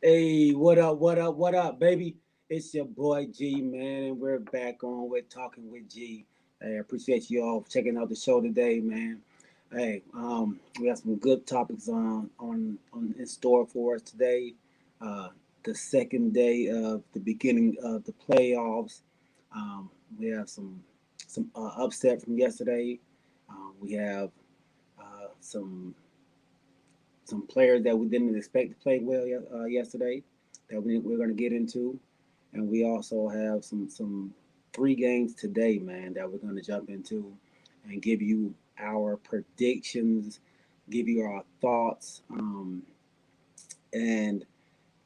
Hey, what up, what up, what up, baby? It's your boy G, man, and we're back on with Talking with G. Hey, I appreciate you all checking out the show today, man. Hey, we have some good topics on in store for us today. Uh, the second day of the beginning of the playoffs. We have some upset from yesterday. We have some players that we didn't expect to play well yesterday that we're going to get into, and we also have some three games today, man, that we're going to jump into and give you our predictions, give you our thoughts, and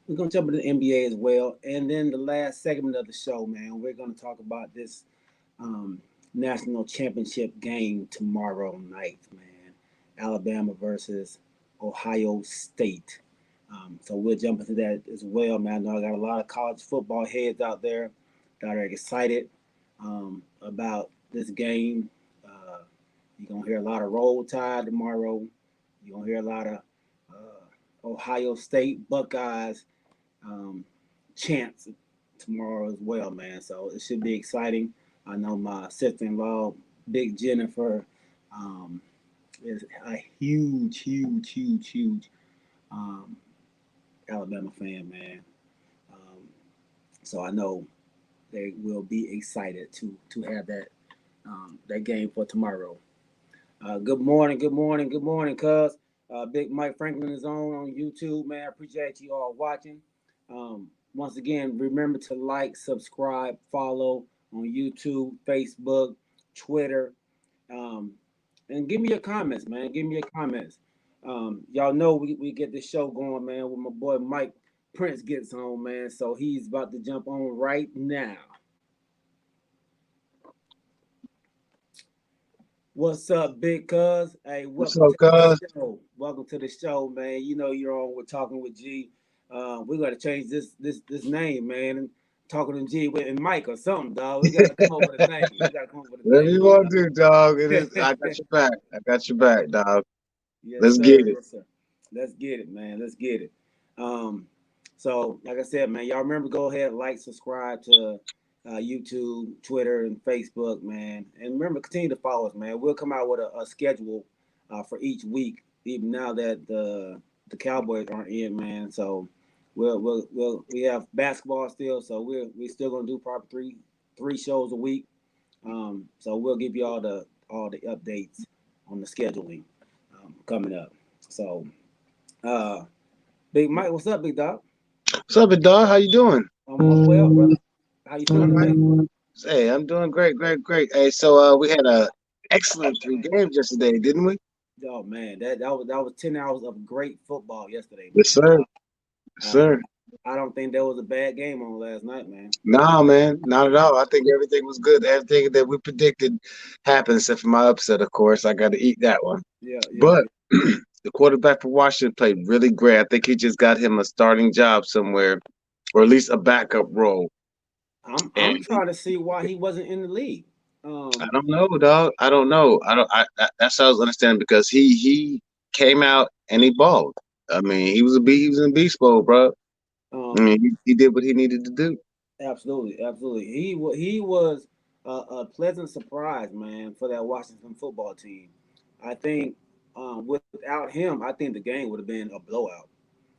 we're going to jump into the NBA as well. And then the last segment of the show, man, we're going to talk about this um, national championship game tomorrow night, man. Alabama versus Ohio State. So we'll jump into that as well, man. I know I got a lot of college football heads out there that are excited about this game. You're going to hear a lot of Roll Tide tomorrow. You're going to hear a lot of Ohio State Buckeyes um, chants tomorrow as well, man. So it should be exciting. I know my sister-in-law, Big Jennifer, um, is a huge um, Alabama fan, man. Um, so I know they will be excited to have that game for tomorrow. Good morning, cuz. Big Mike Franklin is on YouTube, man. I appreciate you all watching. Once again, remember to like, subscribe, follow on YouTube, Facebook, Twitter, um, and give me your comments, man. Give me your comments. Y'all know we get this show going, man, with my boy Mike Prince gets on, man. So he's about to jump on right now. What's up, big cuz? Hey, What's welcome up, to the guys? show. Welcome to the show, man. You know you're on. We're talking with G. We got to change this name, man. Talking to G with and Mike or something, dog. We got to come up with a name. We got to come up with a Whatever name, you big want to dog. do, dog. It is. I got your back. I got your back, dog. Yes, Let's get sir. it. Yes, sir. Let's get it, man. Let's get it. Um, so like I said, man, y'all remember go ahead, like, subscribe to YouTube, Twitter, and Facebook, man. And remember, continue to follow us, man. We'll come out with a schedule for each week, even now that the Cowboys aren't in, man. So we have basketball still, so we're still gonna do probably three shows a week. So we'll give you all the updates on the scheduling coming up. So, uh, Big Mike, what's up, Big Dog? What's up, big dog? How you doing? I'm well, brother. How you All feeling right. today? Hey, I'm doing great, great, great. Hey, so we had a excellent three games yesterday, didn't we? Oh man, that was 10 hours of great football yesterday, Yes, man. sir. Yes, I sir. I don't think there was a bad game on last night, man. Nah, man, not at all. I think everything was good. Everything that we predicted happened, except for my upset, of course. I got to eat that one. Yeah, yeah, But yeah. the quarterback for Washington played really great. I think he just got him a starting job somewhere, or at least a backup role. I'm And trying to see why he wasn't in the league. I Um, don't know, dog. I don't know. I don't. That's how I was understanding because he came out and he balled. I mean, he was in beast mode, bro. I um, mean, he did what he needed to do. Absolutely, absolutely. He was a pleasant surprise, man, for that Washington football team. I think without him, I think the game would have been a blowout.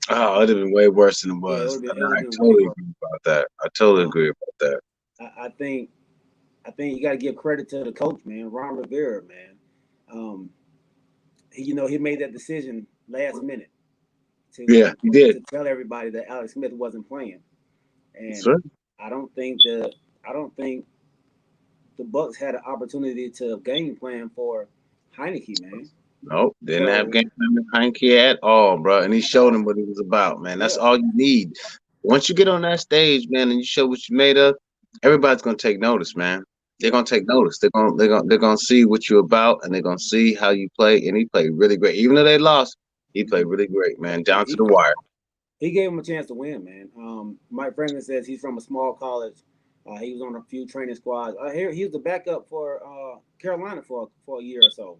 Oh, it'd have been way worse than it Yeah, was. it And would have I been way totally worse. agree about that. I totally Um, agree about that. I think you got to give credit to the coach, man, Ron Rivera, man. Um, he made that decision last minute Yeah, to he did. to tell everybody that Alex Smith wasn't playing, That's and right. I don't think the I don't think the Bucks had an opportunity to game plan for Heineke, man. Nope, didn't have So game plan with Heineke at all, bro. And he showed him what he was about, man. That's yeah, all you need. Once you get on that stage, man, and you show what you made of, everybody's gonna take notice, man. They're yeah, gonna take notice. They're gonna see what you're about, and they're gonna see how you play. And he played really great, even though they lost. He played hmm really great, man, yeah. down to He the wire. he gave him a chance to win, man. Mike Franklin says he's from a small college. He was on a few training squads. Here he was the backup for Carolina for a year or so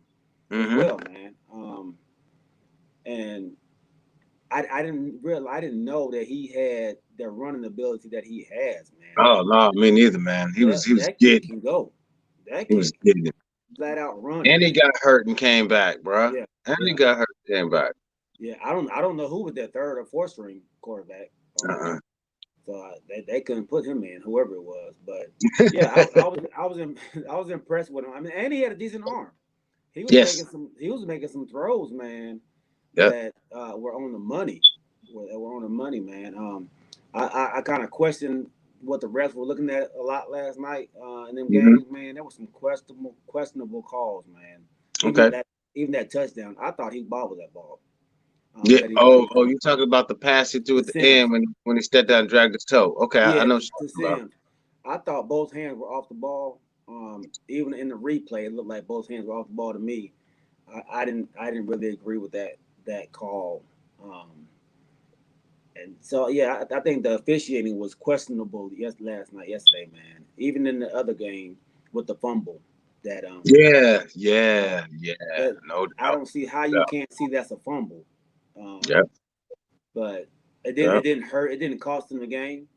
as Hmm. well, man. And I didn't know that he had the running ability that he has, man. Oh no, me neither, man. He was That kid getting, can go. That he was kid can getting it, flat out run, and he man. got hurt and came back, bro. Yeah, And he yeah, got hurt and came back. yeah. I don't know who was their third or fourth string quarterback. Uh-uh. So they couldn't put him in, whoever it was. But yeah, I was impressed with him. I mean, and he had a decent arm. Yes. He was making some throws, man, Yep. that were on the money. Were on the money, man. I kind of questioned what the refs were looking at a lot last night in them Hmm. games, man. There was some questionable calls, man. Even Okay. that even that touchdown, I thought he bobbled that ball. Yeah. That he Oh, threw oh, you talking about the pass he threw to at the end Sims. when he stepped down and dragged his toe? Okay, I Yeah, know what to you're talking Sims. I thought both hands were off the ball. Even in the replay, it looked like both hands were off the ball to me. I didn't really agree with that call. Um, and so yeah, I think the officiating was questionable yesterday, man. Even in the other game with the fumble, that Yeah, uh, yeah, yeah. that No I doubt. don't see how you Yeah. can't see that's a fumble. Um, Yep. but it Yep. didn't hurt. It didn't cost them the game.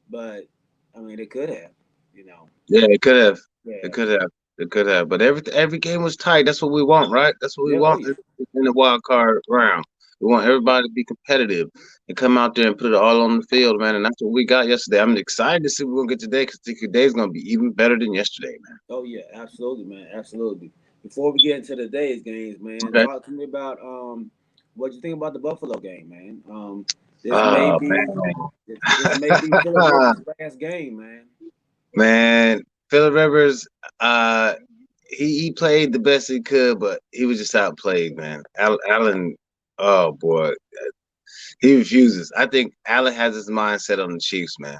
But I mean, it could have, you know. Yeah, it could have. It Yeah, could have. It could have. But every game was tight. That's what we want, right? That's what we yeah. Oh want yeah, in the wild card round. We want everybody to be competitive and come out there and put it all on the field, man. And that's what we got yesterday. I'm excited to see what we're gonna get today because today's gonna be even better than yesterday, man. oh yeah. Absolutely, man. Absolutely. Before we get into today's games, man, Okay. talk to me about what you think about the Buffalo game, man. This may Oh be man. this may be Philip Rivers' last game, man. Man, Phillip Rivers, uh, he played the best he could, but he was just outplayed, man. Allen, oh boy, he refuses. I think Allen has his mindset on the Chiefs, man.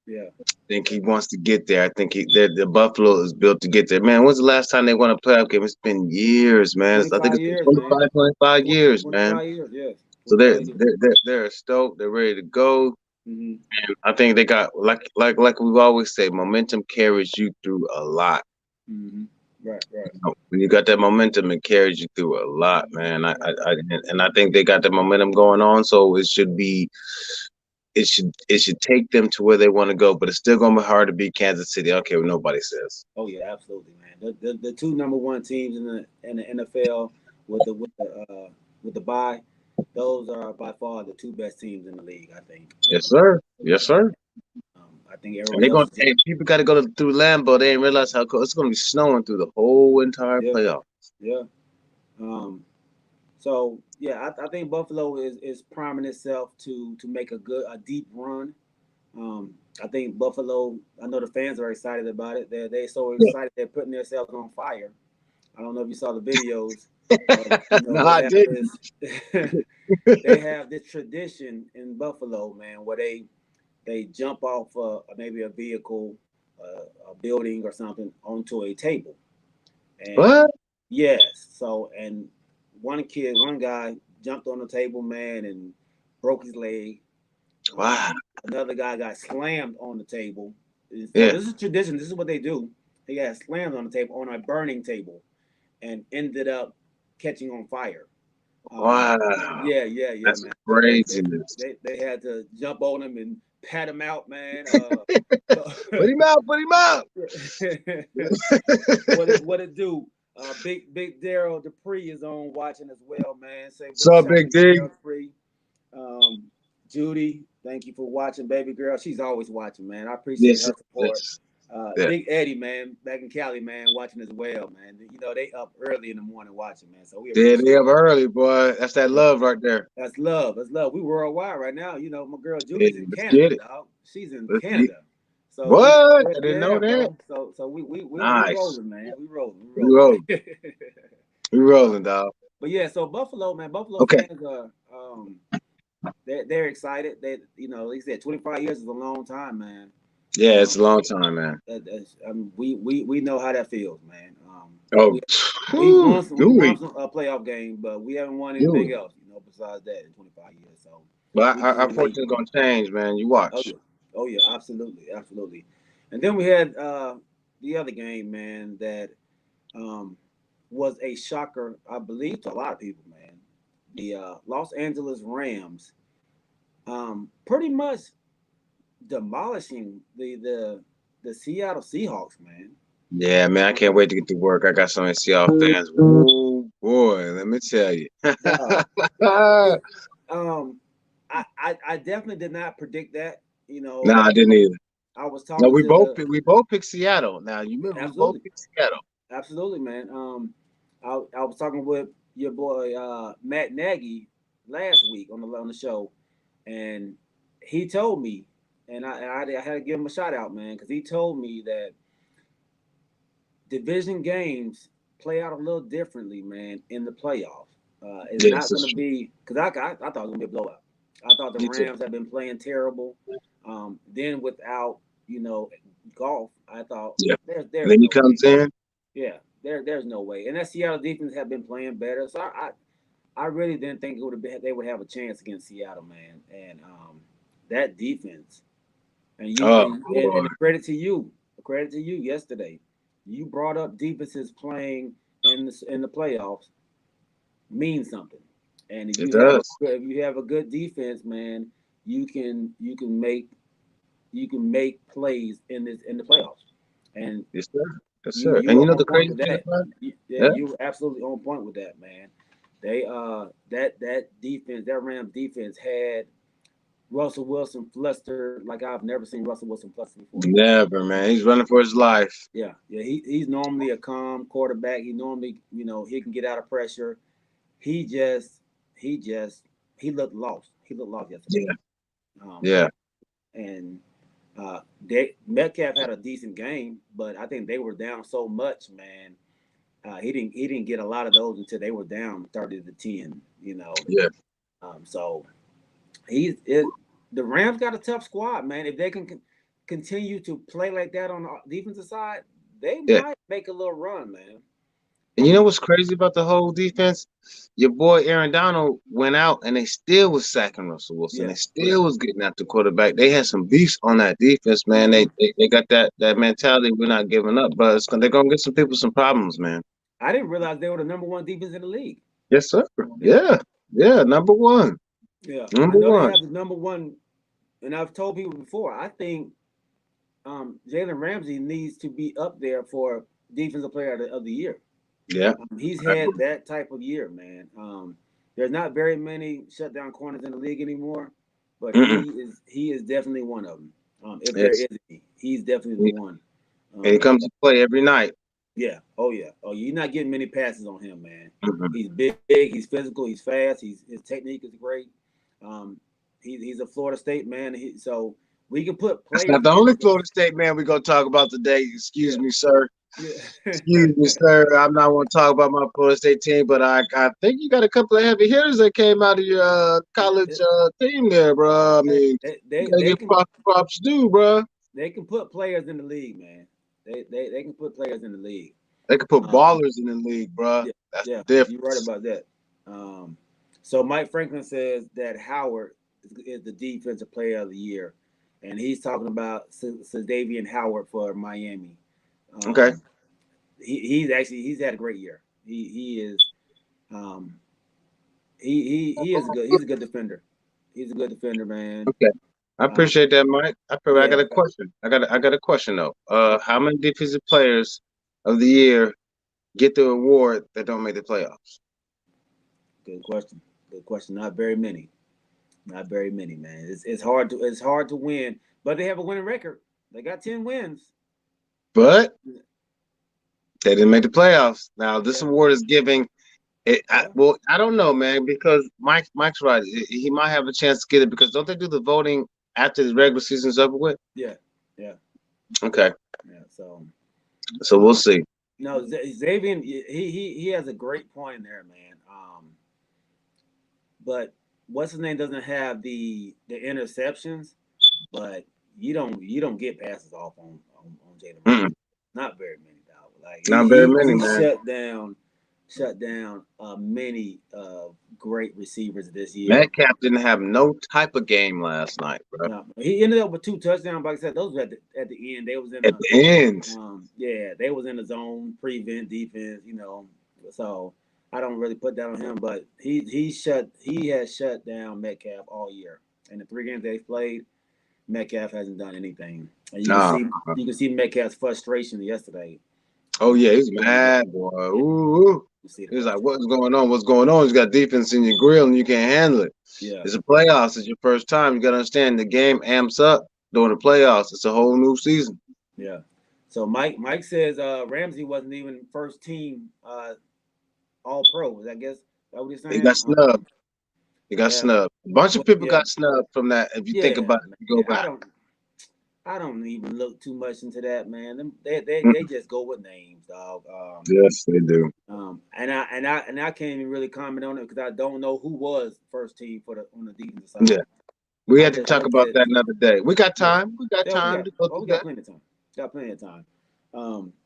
Yeah, I think he wants to get there. I think the Buffalo is built to get there. Man, when's the last time they won a playoff game? It's been years, man. I think 25 it's been years, man. 25 20, years, man. 25 years, yes, So they're 25 years. they're they're, they're stoked. They're ready to go. Hmm. I think they got like we've always say, momentum carries you through a lot. Hmm. Right, right, When you got that momentum, it carries you through a lot, man. right, And I think they got the momentum going on, so it should take them to where they want to go, but it's still gonna be hard to beat Kansas City. I don't care what nobody says. Oh yeah, absolutely, man. The two number one teams in the NFL with the bye, those are by far the two best teams in the league. I think. Yes, sir. Yes, sir. I think And everybody they're else going. is just Hey, people got to go through Lambeau. They didn't realize how cold it's going to be snowing through the whole entire yeah, playoff. yeah. Um, so yeah, I think Buffalo is priming itself to make a deep run. I think Buffalo. I know the fans are excited about it. They're so Yeah. excited they're putting themselves on fire. I don't know if you saw the videos. No, They I have didn't. this they have this tradition in Buffalo, man, where they jump off maybe a vehicle, a building or something onto a table. And What? yes, so and one guy jumped on the table, man, and broke his leg. Wow. Another guy got slammed on the table. So Yeah. this is tradition. This is what they do. He got slammed on the table on a burning table and ended up catching on fire. Um, Wow. yeah, That's man. So craziness. they had to jump on him and pat him out, man. So Put him out. Put him out. what it do? Big Daryl Dupree is on watching as well, man. Say big So shout out big to Big D. Daryl Dupree. Um, Judy, thank you for watching, baby girl. She's always watching, man. I appreciate Yes. her support. Yes. Yeah. Big Eddie, man, back in Cali, man, watching as well, man. They up early in the morning watching, man. So we They appreciate up early, boy. That's that it. love right there. That's love. That's love. We worldwide right now. My girl Yeah, Julie's in let's Canada, get it. dog. She's in Let's get Canada. So what? I didn't know yeah, that. bro. So we Nice. rolling, man. We rolling. We We rolling. rolling. We uh, rolling, dog. but yeah, so Buffalo, man. Buffalo Okay. fans are they're excited. Like you said, 25 years is a long time, man. Yeah, Um, it's a long time, man. we know how that feels, man. Oh, We whew, we do won we? some a playoff game, but we haven't won Do we? anything else, besides that in 25 years. So But we our can't wait. fortune's gonna change, man. You Oh watch. yeah, oh yeah, absolutely, absolutely. And then we had the other game, man, that um, was a shocker, I believe, to a lot of people, man. the Los Angeles Rams, pretty much demolishing the Seattle Seahawks, man. Yeah, man, I can't wait to get to work. I got so many Seattle fans. Oh boy, let me tell you. Dog, it, um, I definitely did not predict that. You No, know, I didn't either. I was No, talking to the we both picked Seattle. Now you remember we both absolutely, picked Seattle. absolutely, man. I was talking with your boy Matt Nagy last week on the show, and he told me, and I had to give him a shout out, man, because he told me that division games play out a little differently, man, in the playoffs. It's Yes, not going that's to true. be because I thought it was going to be a blowout. I thought the Me too. Rams have been playing terrible. Then without golf, I thought Yeah. And there's then he no way. comes in. Yeah, there's no way. And that Seattle defense have been playing better, so I really didn't think it would have been they would have a chance against Seattle, man. And that defense and you Oh and boy. a credit to you yesterday. You brought up defenses playing in the playoffs means something. And It does. if you have a good defense, man, you can make plays in the playoffs. And Yes, sir. Yes, you sir. you And were you know on the point crazy with thing that. about it? Yeah, Yeah. you were absolutely on point with that, man. They that defense, that Rams defense had Russell Wilson flustered like I've never seen Russell Wilson flustered before. Never, man. He's running for his life. Yeah. He's normally a calm quarterback. He normally, he can get out of pressure. He just, he just, he looked lost. He looked lost yesterday. Yeah. Um, Yeah. and Metcalf had a decent game, but I think they were down so much, man. He didn't get a lot of those until they were down 30-10. Yeah. So he's it. The Rams got a tough squad, man. If they can continue to play like that on the defensive side, they Yeah. might make a little run, man. And you know what's crazy about the whole defense? Your boy Aaron Donald went out and they still was sacking Russell Wilson. Yeah, They yeah. still was getting at the quarterback. They had some beasts on that defense, man. Mm-hmm. They got that mentality. We're not giving up, but they're gonna get some people some problems, man. I didn't realize they were the number one defense in the league. Yes, sir. Yeah, Yeah. Yeah. Number one. yeah. I Number know they one. have the number one, and I've told people before. I think Jalen Ramsey needs to be up there for defensive player of the year. Yeah. He's I had agree. that type of year, man. There's not very many shutdown corners in the league anymore, but Mm-mm. he is definitely one of them. If there Yes. is any, he's definitely the one. And he Um, comes to play every night. yeah, oh yeah, oh you're not getting many passes on him, man. Mm-mm. He's big, he's physical, he's fast, his technique is great. Um, he's a Florida State man, so we can put That's players not the against. only Florida State man we're gonna talk about today. Excuse Yeah, me, sir. yeah. Excuse me, sir. I'm not going to talk about my Florida State team, but I think you got a couple of heavy hitters that came out of your college team there, bro. I mean, you got to They give can props due, bro. they can put players in the league, man. They can put players in the league. They could put Um, ballers in the league, bro. yeah, That's the yeah, you're right difference. about that. So Mike Franklin says that Howard is the defensive player of the year, and he's talking about Davian Howard for Miami. Okay. Um, he's had a great year. He is um, he is good. He's a good defender. He's a good defender, man. Okay. I Um, appreciate that, Mike. I yeah, got a question. I got a question though. How many defensive players of the year get the award that don't make the playoffs? good question. Good question. Not very many. Not very many, man. It's hard to win, but they have a winning record. They got 10 wins. But they didn't make the playoffs. Now this Yeah, award is giving it. yeah, Well, I don't know, man, because Mike's right. He might have a chance to get it because don't they do the voting after the regular season's over with? yeah, yeah, Okay, yeah. so we'll Um, see. no, Xavier, he has a great point in there, man. But what's his name doesn't have the interceptions, but you don't get passes off on Jalen Ramsey. Mm-mm. Not very many, dog. Like Not very many, he man. shut down many great receivers this year. Metcalf didn't have no type of game last night, bro. No, he ended up with 2 touchdowns. But like I said, those were at the end. They was in At the end, yeah, they was in the zone prevent defense. So I don't really put that on him, but he has shut down Metcalf all year. In the 3 games they've played, Metcalf hasn't done anything. And Nah. you can see Metcalf's frustration yesterday. Oh yeah, he's mad, boy. Ooh. You see the He's like, frustration. what's going on? What's going on? You got defense in your grill and you can't handle it. Yeah, It's a playoffs. It's your first time. You got to understand the game amps up during the playoffs. It's a whole new season. yeah. So Mike says Ramsey wasn't even first team All Pro. I guess that what he's He saying. got snubbed. He got Yeah, snubbed. A bunch of people yeah, got snubbed from that. If you think yeah, about it, you go man. back. I don't even look too much into that, man. Mm, They just go with names, dog. yes, they do. And I can't even really comment on it because I don't know who was first team for the on the defensive Yeah, side. we I had to just talk looked about at that another day. We got yeah. time. We got Yeah, time to go we through got that. plenty of time. Got plenty of time.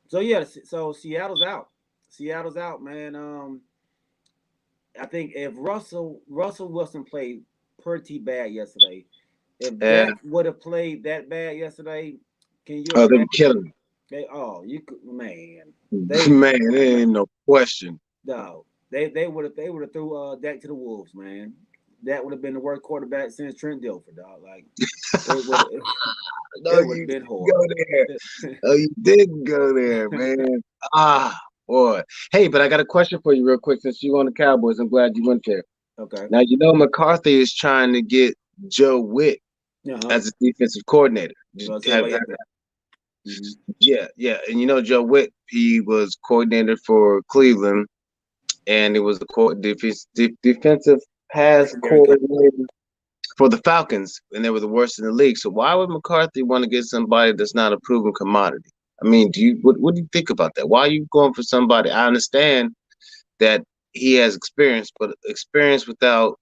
So yeah, so Seattle's out. Seattle's out, man. I think if Russell Wilson played pretty bad yesterday, if Yeah. Dak would have played that bad yesterday, can you Oh, they were imagine? killing You could, man. him. They Man, there man, ain't no question. no, they would have threw Dak to the wolves, man. That would have been the worst quarterback since Trent Dilfer, dog. Like it would No, it would have you been didn't go horrible. there. Oh, you didn't go there, man. Ah, boy. Hey, but I got a question for you real quick since you on the Cowboys. I'm glad you went there. Okay. Now, you know McCarthy is trying to get Joe Witt Uh huh. as a defensive coordinator. You know what I'm saying about yesterday? Mm-hmm. Yeah, yeah. And you know Joe Witt, he was coordinator for Cleveland, and it was the defensive pass Secondary coach. coordinator for the Falcons, and they were the worst in the league. So why would McCarthy want to get somebody that's not a proven commodity? I mean, what do you think about that? Why are you going for somebody? I understand that he has experience, but experience without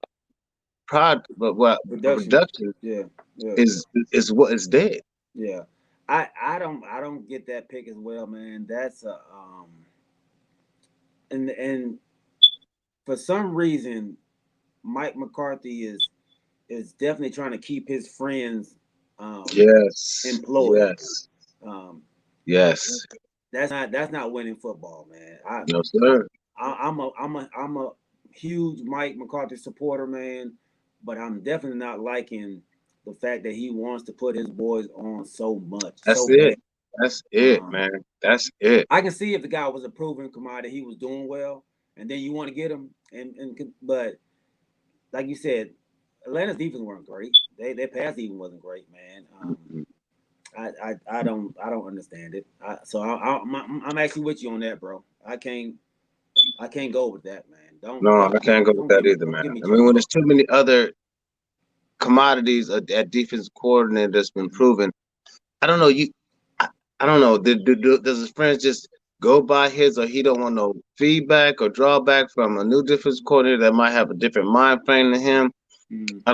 but what Production. production Yeah. Yeah. is what is dead. Yeah. I don't get that pick as well, man. That's a and for some reason Mike McCarthy is definitely trying to keep his friends Yes, employed. yes, Um, yes. that's not winning football, man. No, sir. I'm a huge Mike McCarthy supporter, man, but I'm definitely not liking the fact that he wants to put his boys on so much, That's so bad. it. That's it, Um, man. That's it. I can see if the guy was a proven commodity, he was doing well, and then you want to get him, but like you said, Atlanta's defense weren't great. Their pass even wasn't great, man. I don't understand it. I'm actually with you on that, bro. I can't go with that, man. No, I can't go with that either, don't man. give me I mean, Joe when Witt. there's too many other commodities at defense coordinator that's been proven, I don't know. I don't know. Does his friends just go by his, or he don't want no feedback or drawback from a new defense coordinator that might have a different mind frame than him? Mm, I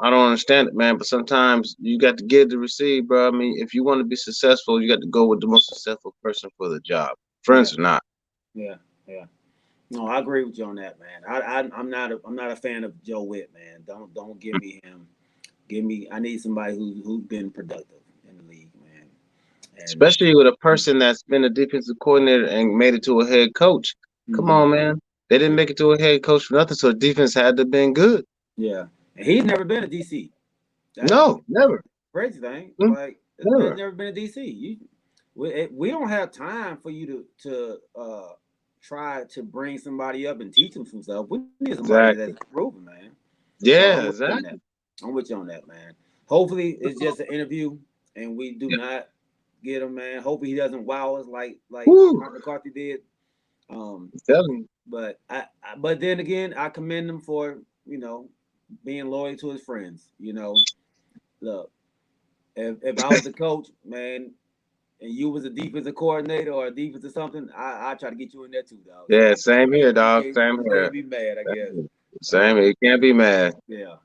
don't understand it, man. But sometimes you got to give to receive, bro. I mean, if you want to be successful, you got to go with the most successful person for the job. yeah, Friends or not. yeah, yeah. No, I agree with you on that, man. I'm not a fan of Joe Witt, man. Don't give me him. Give me. I need somebody who's been productive in the league, man. And Especially with a person that's been a defensive coordinator and made it to a head coach. Come mhm, on, man. They didn't make it to a head coach for nothing, so the defense had to have been good. yeah, and he's never been a DC. That's No, never. crazy thing. Mm, Like this man's never. never been a DC. We don't have time for you try to bring somebody up and teach them some stuff. We need somebody that's Exactly. proven, man. So I'm Yeah, with you on that. exactly. I'm with you on that, man. Hopefully it's just an interview and we do Yeah. not get him, man. Hopefully he doesn't wow us like Woo. Mike McCarthy did. Um, I'm telling you. but but then again, I commend him for being loyal to his friends. Look, if I was the coach, man, and you was a defensive coordinator or a defensive something, I try to get you in there too, dog. Yeah, same here, You dog. can't Same you here. can't be mad, I guess. Same Um, here. You can't be mad. yeah.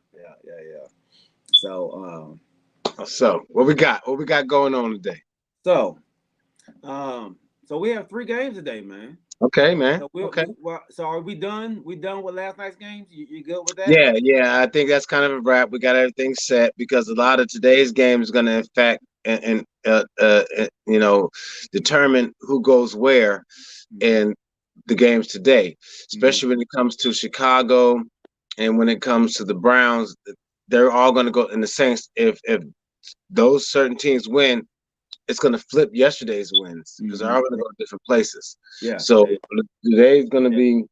So So, what we got? What we got going on today? so um, so we have 3 games today, man. Okay, man. So Okay. so are we done? We done with last night's games? You good with that? Yeah, yeah. I think that's kind of a wrap. We got everything set because a lot of today's game is going to affect and determine who goes where. And the games today, Mm-hmm. especially when it comes to Chicago and when it comes to the Browns. They're all going to go in the Saints. If those certain teams win, it's going to flip yesterday's wins because they're Mm-hmm. all going to go to different places. Yeah. So today's going to If, be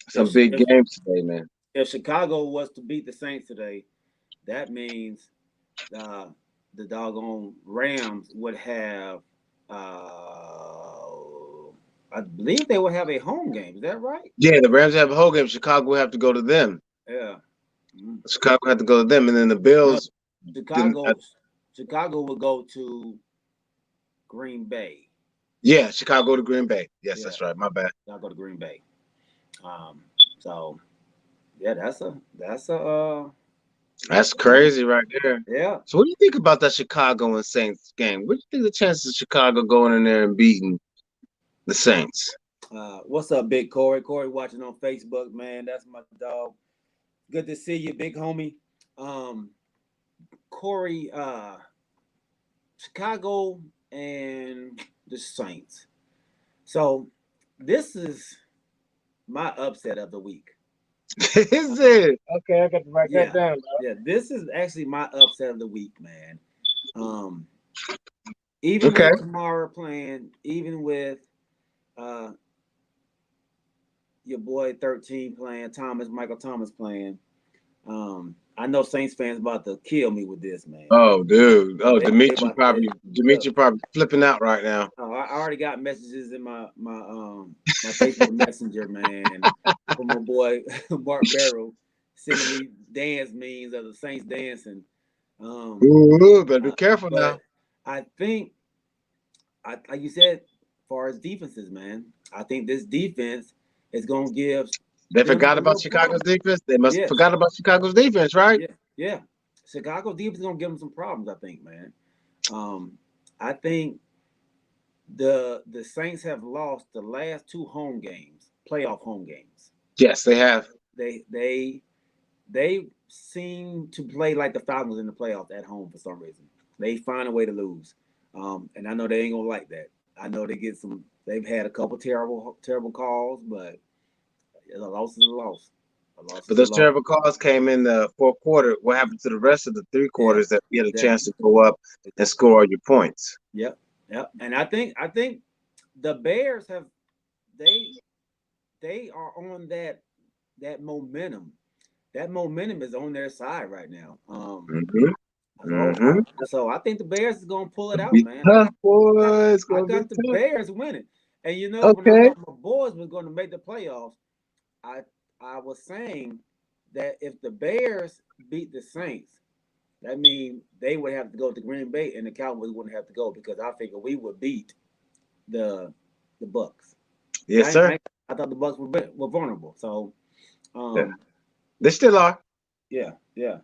some if big if games today, man. if Chicago was to beat the Saints today, that means uh, the doggone Rams would have, I believe they would have a home game. Is that right? Yeah, the Rams have a whole game. Chicago will have to go to them. Yeah. Mhm. Chicago had to go to them, and then the No, Bills didn't. Chicago would go to Green Bay. Yeah, Chicago to Green Bay. Yes, Yeah, that's right. My bad. Chicago to Green Bay. Um, so yeah, that's a That's yeah, crazy right there. yeah. So, what do you think about that Chicago and Saints game? What do you think the chances of Chicago going in there and beating the Saints? What's up, Big Corey? Corey watching on Facebook, man. That's my dog. Good to see you, big homie. Um, Corey, Chicago and the Saints. So this is my upset of the week. Is it? Okay, I got to write that Yeah, down. yeah. This is actually my upset of the week, man. Um, even Okay. with Kamara playing, even with uh your boy 13 playing, Michael Thomas playing. I know Saints fans about to kill me with this, man. Oh, dude. Oh, They about look. Dimitri probably flipping out right now. I already got messages in my Facebook Messenger, man, from my boy Mark Barrow sending me dance memes of the Saints dancing. Ooh, better be careful now. But I think, like you said, as far as defenses, man, I think this defense is gonna give They them forgot a about little Chicago's problem. defense. They must have Yes, forgot about Chicago's defense, right? yeah, yeah. Chicago defense is gonna give them some problems, I think, man. I think the Saints have lost the last two home games, playoff home games. Yes, they have. They they they seem to play like the Falcons in the playoffs at home for some reason. They find a way to lose, and I know they ain't gonna like that. I know they get some. They've had a couple terrible calls, but a loss is a loss. A loss But is a those loss. terrible calls came in the fourth quarter. What happened to the rest of the three Yeah, quarters that we had a chance exactly. to go up and score your points? Yep, yep. And I think the Bears have they they are on that momentum. That momentum is on their side right now. Mm-hmm. So Mm-hmm. I think the Bears is gonna pull it out, Be man. tough, Got boys. It's I gonna be got the tough. Bears winning. And when I Okay. thought my boys was going to make the playoffs, I I was saying that if the Bears beat the Saints, that means they would have to go to Green Bay and the Cowboys wouldn't have to go because I figure we would beat the the Bucks. Yes, sir. I thought the Bucks were vulnerable. So Yeah. um They still are. yeah, yeah.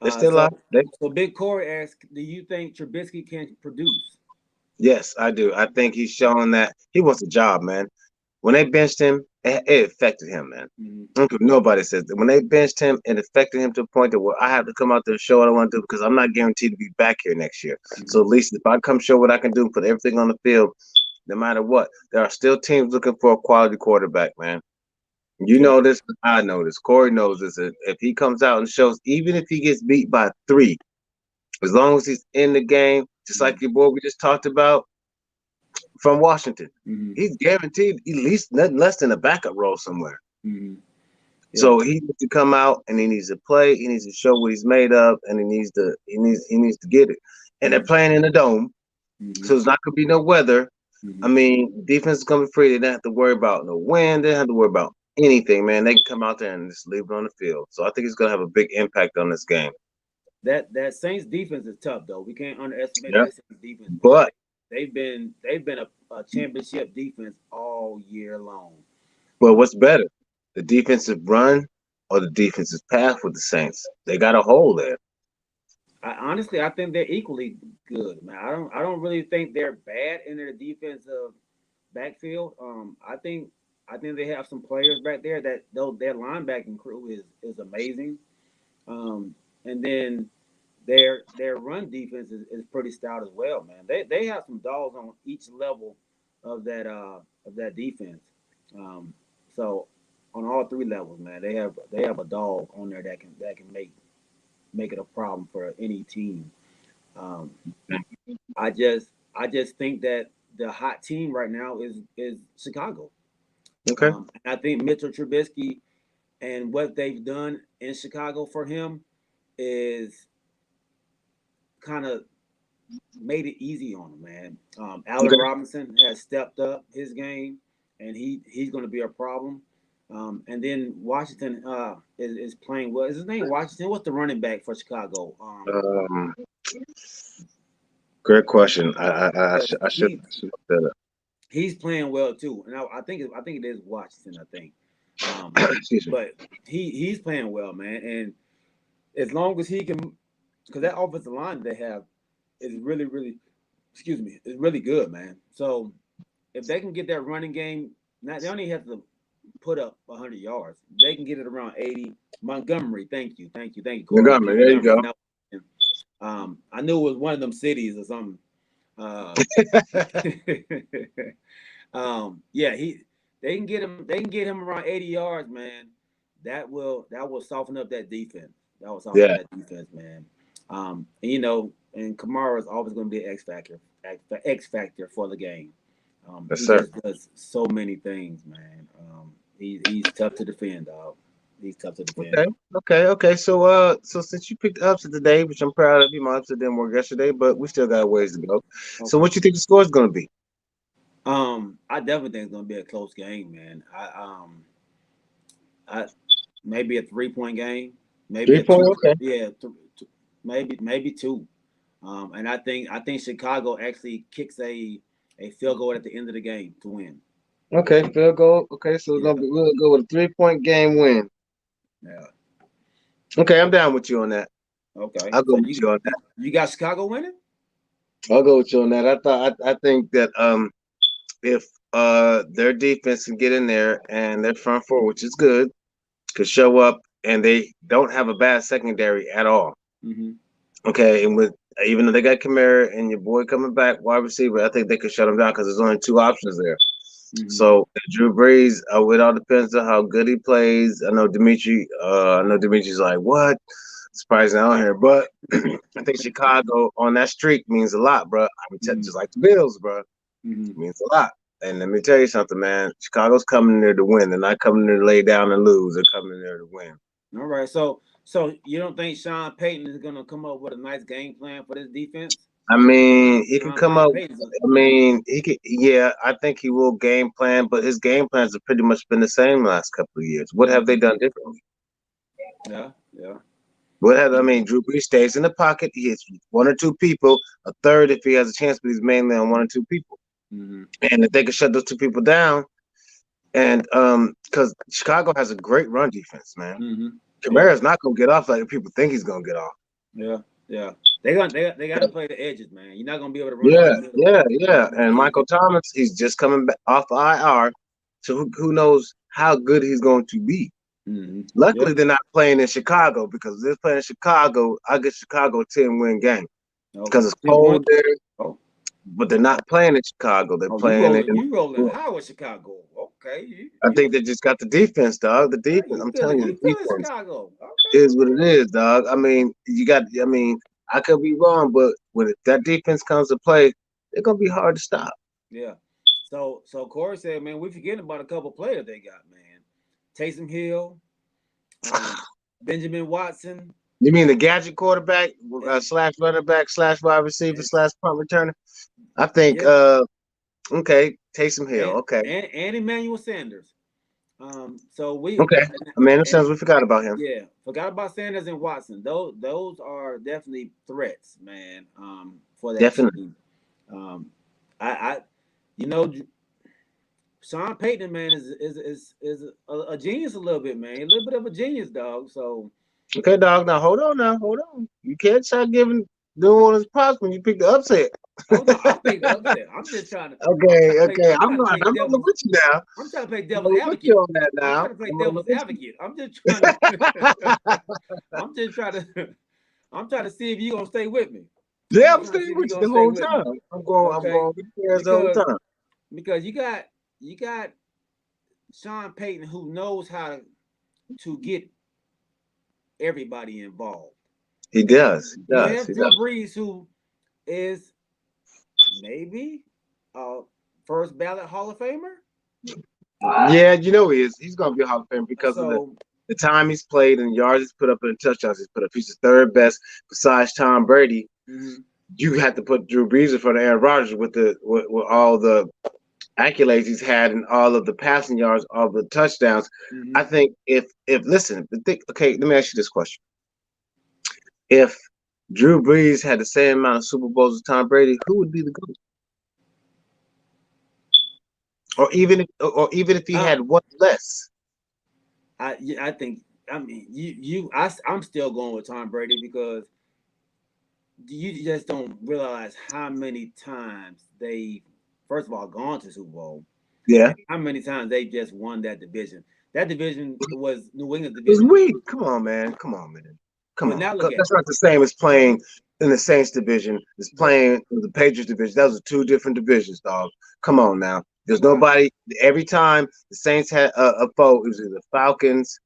They Uh, still so are. They, so Big Corey asked, do you think Trubisky can produce? yes, I do. I think he's showing that he wants a job, man. When they benched him, it affected him, man. Mm-hmm. I don't care what nobody says that. When they benched him, it affected him to a point that where I have to come out there and show what I want to do because I'm not guaranteed to be back here next year. So Mm-hmm. at least if I come show what I can do, put everything on the field, no matter what, there are still teams looking for a quality quarterback, man. You Yeah. know this, I know this. Corey knows this. If he comes out and shows, even if he gets beat by 3, as long as he's in the game, just Mm-hmm. like your boy we just talked about from Washington, Mm-hmm. he's guaranteed at least nothing less than a backup role somewhere. Mm-hmm. Yeah. So he needs to come out and he needs to play. He needs to show what he's made of, and he needs to get it. And they're Mm-hmm. playing in the dome, Mm-hmm. so it's not gonna be no weather. I Mm-hmm. mean, defense is gonna be free. They don't have to worry about no wind. They don't have to worry about anything, man. They can come out there and just leave it on the field. So I think it's gonna have a big impact on this game. That Saints defense is tough though. We can't underestimate Yeah. that Saints defense, man. But They've been a championship defense all year long. what's better, the defensive run or the defensive path with the Saints? They got a hole there. I think they're equally good, man. I don't really think they're bad in their defensive backfield. I think they have some players back there that though their linebacking crew is amazing. Um, and then their run defense is pretty stout as well, man. They have some dogs on each level of that defense. So on all three levels, man, they have a dog on there that can make it a problem for any team. Um, I just think that the hot team right now is Chicago. Okay. And I think Mitchell Trubisky and what they've done in Chicago for him is kind of made it easy on him, man. Allen Okay. Robinson has stepped up his game, and he's going to be a problem. And then Washington is playing well. Is his name Washington? What's the running back for Chicago? Um, Great question. I should He look that up. he's playing well too, and I think it is Washington. I think, Excuse me. but he's playing well, man. And as long as he can, because that offensive line they have is really, excuse me, is really good, man. So if they can get that running game, not they only have to put up 100 yards. They can get it around 80. Montgomery, thank you, Corey. Montgomery, there you Montgomery. go. Now, I knew it was one of them cities or something. Uh, yeah, they can get him around 80 yards, man. That will soften up that defense. That will soften Yeah, up that defense, man. And Kamara is always going to be an X factor for the game. yes, He sir. just does so many things, man. He's tough to defend, dog. He's tough to defend. Okay, okay. So since you picked the upset today, which I'm proud of you, my upset didn't work yesterday, but we still got a ways to go. So Okay. what you think the score is going to be? I definitely think it's gonna be a close game, man. I maybe a 3 point game, maybe a 3 point. two. Okay. Yeah, maybe two. And I think Chicago actually kicks a field goal at the end of the game to win. Okay. Field goal. Okay. So Yeah, we'll go with a 3 point game win. yeah. Okay, I'm down with you on that. Okay. I'll go So with you on that. you got Chicago winning? I'll go with you on that. I think that if their defense can get in there and their front four, which is good, could show up and they don't have a bad secondary at all. Mm-hmm. Okay, and with even though they got Kamara and your boy coming back, wide receiver, I think they could shut them down because there's only two options there. Mm-hmm. So Drew Brees, it all depends on how good he plays. I know Dimitri's like what? Surprising out here, but I think Chicago on that streak means a lot, bro. Mm-hmm. Just like the Bills, bro, it Mm-hmm. means a lot. And let me tell you something, man. Chicago's coming there to win. They're not coming there to lay down and lose. They're coming there to win. All right. So you don't think Sean Payton is gonna come up with a nice game plan for this defense? I mean, he can Sean come up. Payton's I mean, he could. Yeah, I think he will game plan, but his game plans have pretty much been the same last couple of years. What have they done differently? yeah, yeah. What have I mean? Drew Brees stays in the pocket. He hits one or two people, a third if he has a chance, but he's mainly on one or two people. Mm-hmm. And if they can shut those two people down, and because Chicago has a great run defense, man. Mm-hmm. Yeah, Kamara's not gonna get off like people think he's gonna get off. yeah, yeah. They got to play the edges, man. You're not gonna be able to run up Yeah, the middle. yeah. You And can't. Michael Thomas, he's just coming back off IR, so who knows how good he's going to be. Mm-hmm. Yeah. Luckily, they're not playing in Chicago because if they're playing in Chicago, I get Chicago a 10-win game because Okay. it's 10-1. cold there. Oh, But they're not playing in Chicago. They're oh, you playing rolling? in. You rolling high with Chicago? Okay. You I you think they just got the defense, dog. The okay, defense. you I'm feeling telling you, you the feeling defense Chicago? Okay, is what it okay. is, dog. I mean, you got. I mean, I could be wrong, but when that defense comes to play, they're gonna be hard to stop. Yeah. So Corey said, man, we forgetting about a couple players they got, man. Taysom Hill, um, Benjamin Watson, You mean the gadget quarterback and slash running back slash wide receiver and slash punt returner? I think. yeah, Okay, Taysom Hill. and Okay, and Emmanuel Sanders. So okay. Emmanuel Sanders, we forgot about him. yeah, forgot about Sanders and Watson. Those are definitely threats, man. For that Definitely. team. Um, I you know, Sean Payton, man, is a genius a little bit, man. A little bit of a genius, dog. So Okay, dog. Now hold on. Now hold on. You can't start doing all this props when you pick the upset. oh no, I picked the upset. Okay, okay. I'm trying to play I'm rolling devil's with you now. I'm trying to play I'm devil's rolling with you advocate. on that I'm now. trying to play I'm rolling devil's with you. advocate. I'm just trying to I'm just trying to I'm trying to see if you're gonna stay with me. I'm Yeah, just I'm trying to staying see if you're with you gonna the stay whole with me. time. I'm Okay. going with the players the whole Because time. because you got Sean Payton, who knows how to get everybody involved. He does. He You does. have He Drew does. Brees, who is maybe a first ballot Hall of Famer. Yeah, you know he is. He's gonna be a Hall of Famer because of So the time he's played and the yards he's put up and the touchdowns he's put up. He's the third best besides Tom Brady. mhm. You have to put Drew Brees in front of Aaron Rodgers with all the accolades he's had and all of the passing yards, all the touchdowns. I Mhm. think if listen, okay, let me ask you this question: if Drew Brees had the same amount of Super Bowls as Tom Brady, who would be the GOAT? Or even if he Uh, had one less. I think I mean I'm still going with Tom Brady because you just don't realize how many times they first of all gone to Super Bowl Yeah. and how many times they just won that division. That division was New England's It was division. weak. Come on, man. Come on, man. Come But on. now look at That's it. not the same as playing in the Saints division. It's But playing in the Patriots division. Those are two different divisions, dog. Come on now. There's I, nobody. Every time the Saints had a foe, it was either Falcons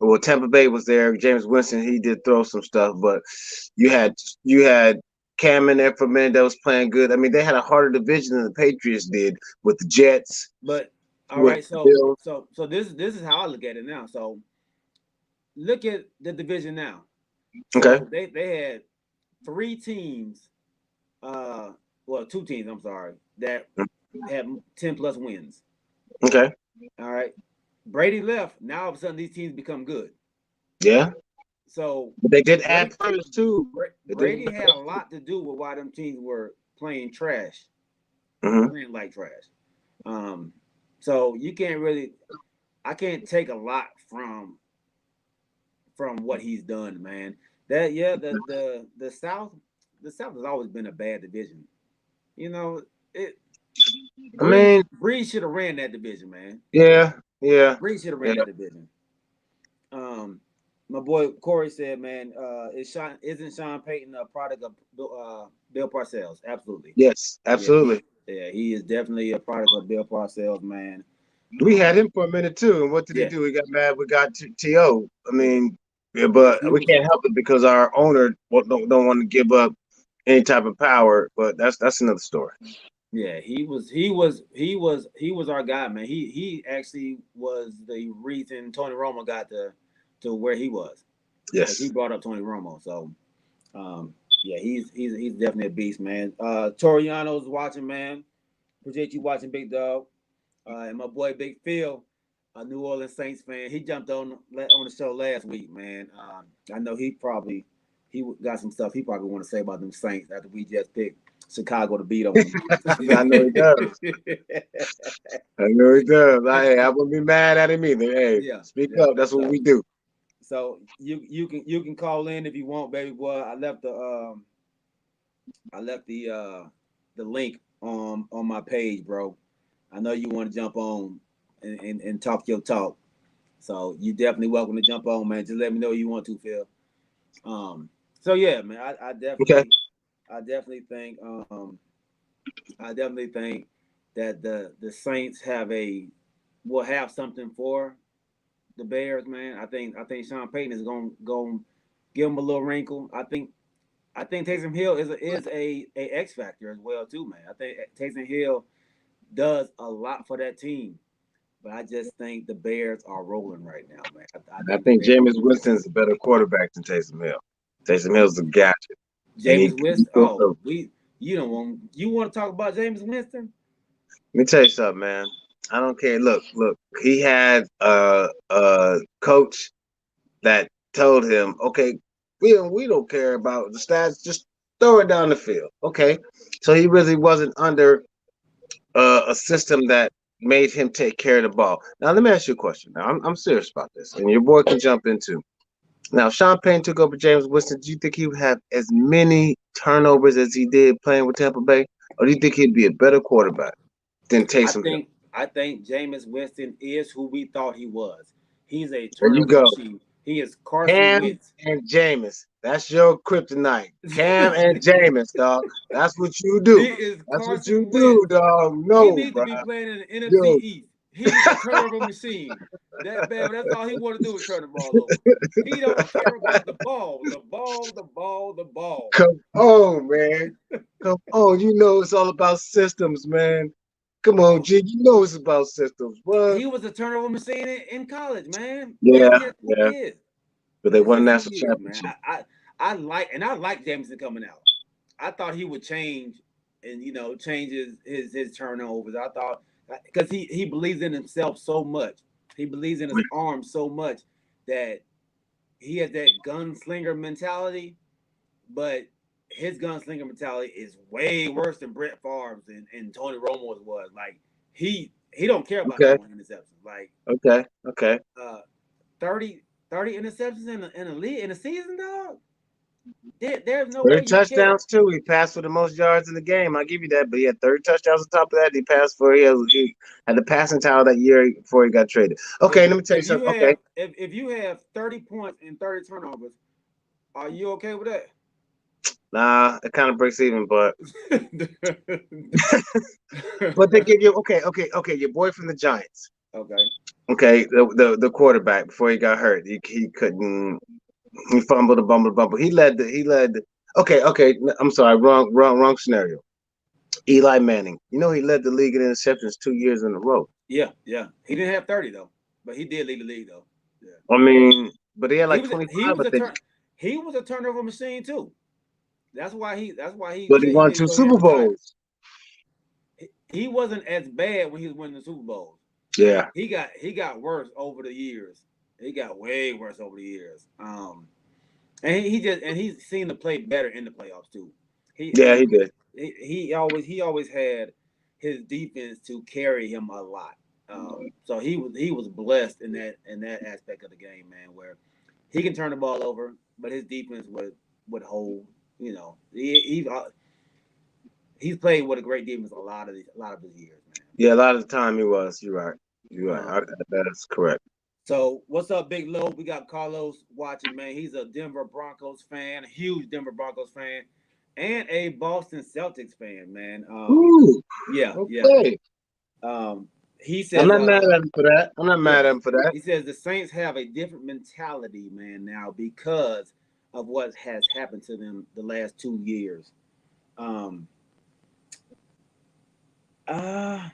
or Tampa Bay was there. James Winston, he did throw some stuff, but you had you had Cam in there for a minute that was playing good. I mean, they had a harder division than the Patriots did with the Jets, but all with right, the so Bills. this is how I look at it now. So look at the division now. Okay. So they had three teams, well, two teams, I'm sorry, that had 10 plus wins. Okay. All right. Brady left. Now all of a sudden these teams become good. Yeah. So But they did add Brady, players too. They did. Brady had a lot to do with why them teams were playing trash, Mm-hmm. playing like trash. Um, so you can't really, I can't take a lot from what he's done, man. That yeah, the South has always been a bad division. You know, it I mean, Breeze should have ran that division, man. yeah, yeah, Breeze should have yeah. ran that division. My boy Corey said, man, isn't Sean Payton a product of Bill Parcells? Absolutely. Yes, Yeah, absolutely. he is definitely a product of Bill Parcells, man. We Um, had him for a minute too, and what did he yeah, do? He got mad. We got To. I yeah, mean, yeah, yeah. but He we was, can't help it because our owner don't want to give up any type of power. But that's another story. yeah, he was our guy, man. He actually was the reason Tony Romo got to where he was because he Yes. brought up Tony Romo. So yeah, he's definitely a beast, man. Toriano's watching, man. Appreciate you watching, Big Dog. And my boy Big Phil, a New Orleans Saints fan, he jumped on the show last week, man. I know he got some stuff he probably want to say about them Saints after we just picked Chicago to beat them. I know he does. I know he does. I wouldn't be mad at him either. Hey, Yeah, speak yeah. up. That's what So we do. so you can call in if you want, baby boy. I left the link on my page, bro. I know you want to jump on and talk your talk. So you definitely welcome to jump on, man. Just let me know you want to, Phil. So yeah, man, Okay. I I definitely think that the Saints will have something for the Bears, man. I think Sean Payton is going to give them a little wrinkle. I think Taysom Hill is a X factor as well too, man. I think Taysom Hill does a lot for that team, but I just think the Bears are rolling right now, man. I I think the think Bears. Jameis Winston's a better quarterback than Taysom Hill. Taysom Hill's a gadget, and Jameis he Winston. throws Oh, the. we you don't want you want to talk about Jameis Winston? Let me tell you something, man. I don't care. Look. He had a coach that told him, "Okay, we don't care about the stats. Just throw it down the field." Okay, so he really wasn't under a system that made him take care of the ball. Now, let me ask you a question. Now, I'm serious about this, and your boy can jump in too. Now, Sean Payne took over James Winston. Do you think he would have as many turnovers as he did playing with Tampa Bay, or do you think he'd be a better quarterback than I Taysom Hill? think I think Jameis Winston is who we thought he was. He's a There you turnover go. machine. He is Carson Cam Wentz. and Jameis. That's your kryptonite. Cam and Jameis, dog. That's what you He do. is That's what you Carson do, Wentz. dog. He No, needs to bro. be playing in the NFC Yo, East. He was a turnover machine. That man, that's all he wanted to do was turn the ball over. He don't care about the ball. The ball, the ball, the ball. Come on, man. Come on. You know it's all about systems, man. Come on, G. You know it's about systems. What? He was a turnover machine in college, man. Yeah, Yes, he yeah. is. But they won a Yes, national he is, man. championship. I like Jameson coming out. I thought he would change and change his turnovers. I thought because he believes in himself so much. He believes in his arm so much that he has that gunslinger mentality, but his gunslinger mentality is way worse than Brett Favre's and Tony Romo's was. Like he don't care about Okay, throwing interceptions. Like okay. uh 30 interceptions in a league in a season, dog. There's no way 30 you care. touchdowns too. He passed for the most yards in the game. I'll give you that. But he had 30 touchdowns on top of that. He passed for he had the passing title that year before he got traded. Okay, let me tell you If you something. Okay. have if you have 30 points and 30 turnovers, are you okay with that? Nah, it kind of breaks even, but Okay. but they give you okay. Your boy from the Giants. Okay, the quarterback before he got hurt. He couldn't he fumbled a bumble. He led okay. I'm sorry, wrong scenario. Eli Manning. You know he led the league in interceptions 2 years in a row. Yeah. He didn't have 30 though, but he did lead the league though. Yeah. I mean, but he had He like was 25, I think. he was a turnover machine too. That's why he But he said he won didn't two go ahead and Super retire. Bowls. He wasn't as bad when he was winning the Super Bowls. Yeah. He got worse over the years. He got way worse over the years. And he's seen the play better in the playoffs too. Yeah, he did. He always had his defense to carry him a lot. So he was blessed in that aspect of the game, man, where he can turn the ball over, but his defense would hold. He's played with a great defense a lot of his years, man. Yeah, a lot of the time he was. You're right. You're right. That's correct. So what's up, Big Low? We got Carlos watching, man. He's a Denver Broncos fan, a huge Denver Broncos fan, and a Boston Celtics fan, man. Ooh, Yeah. okay. He I'm says, not mad at him for that. I'm not mad at him for that. he says the Saints have a different mentality, man, now because of what has happened to them the last 2 years. Um, uh,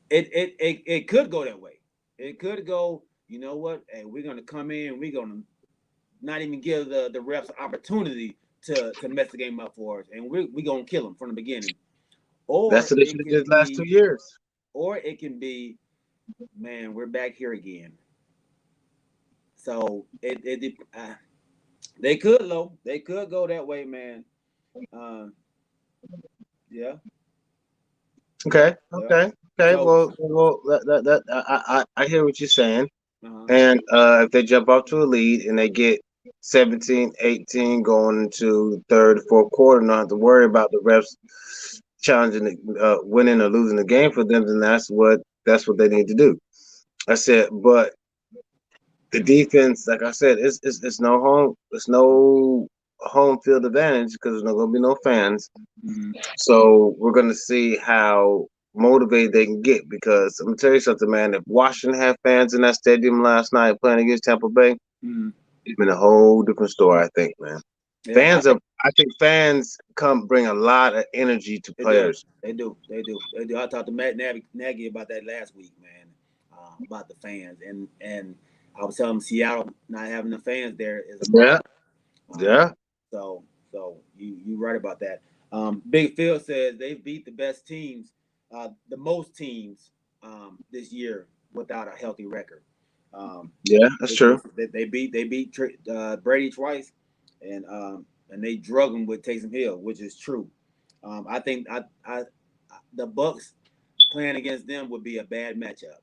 it could go that way. It could go. You know what? Hey, we're gonna come in. We're gonna not even give the refs an opportunity to mess the game up for us, and we're gonna kill them from the beginning. That's Or what they should it have can did last be, 2 years. or it can be, man, we're back here again. So they could they could go that way, man. Uh, yeah. Okay. So, Well, I hear what you're saying. uh-huh. And if they jump off to a lead and they get 17, 18 going into third, fourth quarter, not have to worry about the refs challenging, winning or losing the game for them, then that's what they need to do. I said, but the defense, like I said, it's no home field advantage because there's not going to be no fans. Mm-hmm. So we're going to see how motivated they can get because I'm gonna tell you something, man. If Washington had fans in that stadium last night playing against Tampa Bay, Mm-hmm. it's been a whole different story. I think, man. Yeah, I think fans come bring a lot of energy to they do. players. They do. They do. They do. I talked to Matt Nagy about that last week, man, about the fans, and I was telling him Seattle not having the fans there is a Yeah, problem. yeah. So you right about that. Big Phil says they've beat the best teams, the most teams this year without a healthy record. Yeah, that's true. They beat Brady twice, and they drug him with Taysom Hill, which is true. I think the Bucks playing against them would be a bad matchup.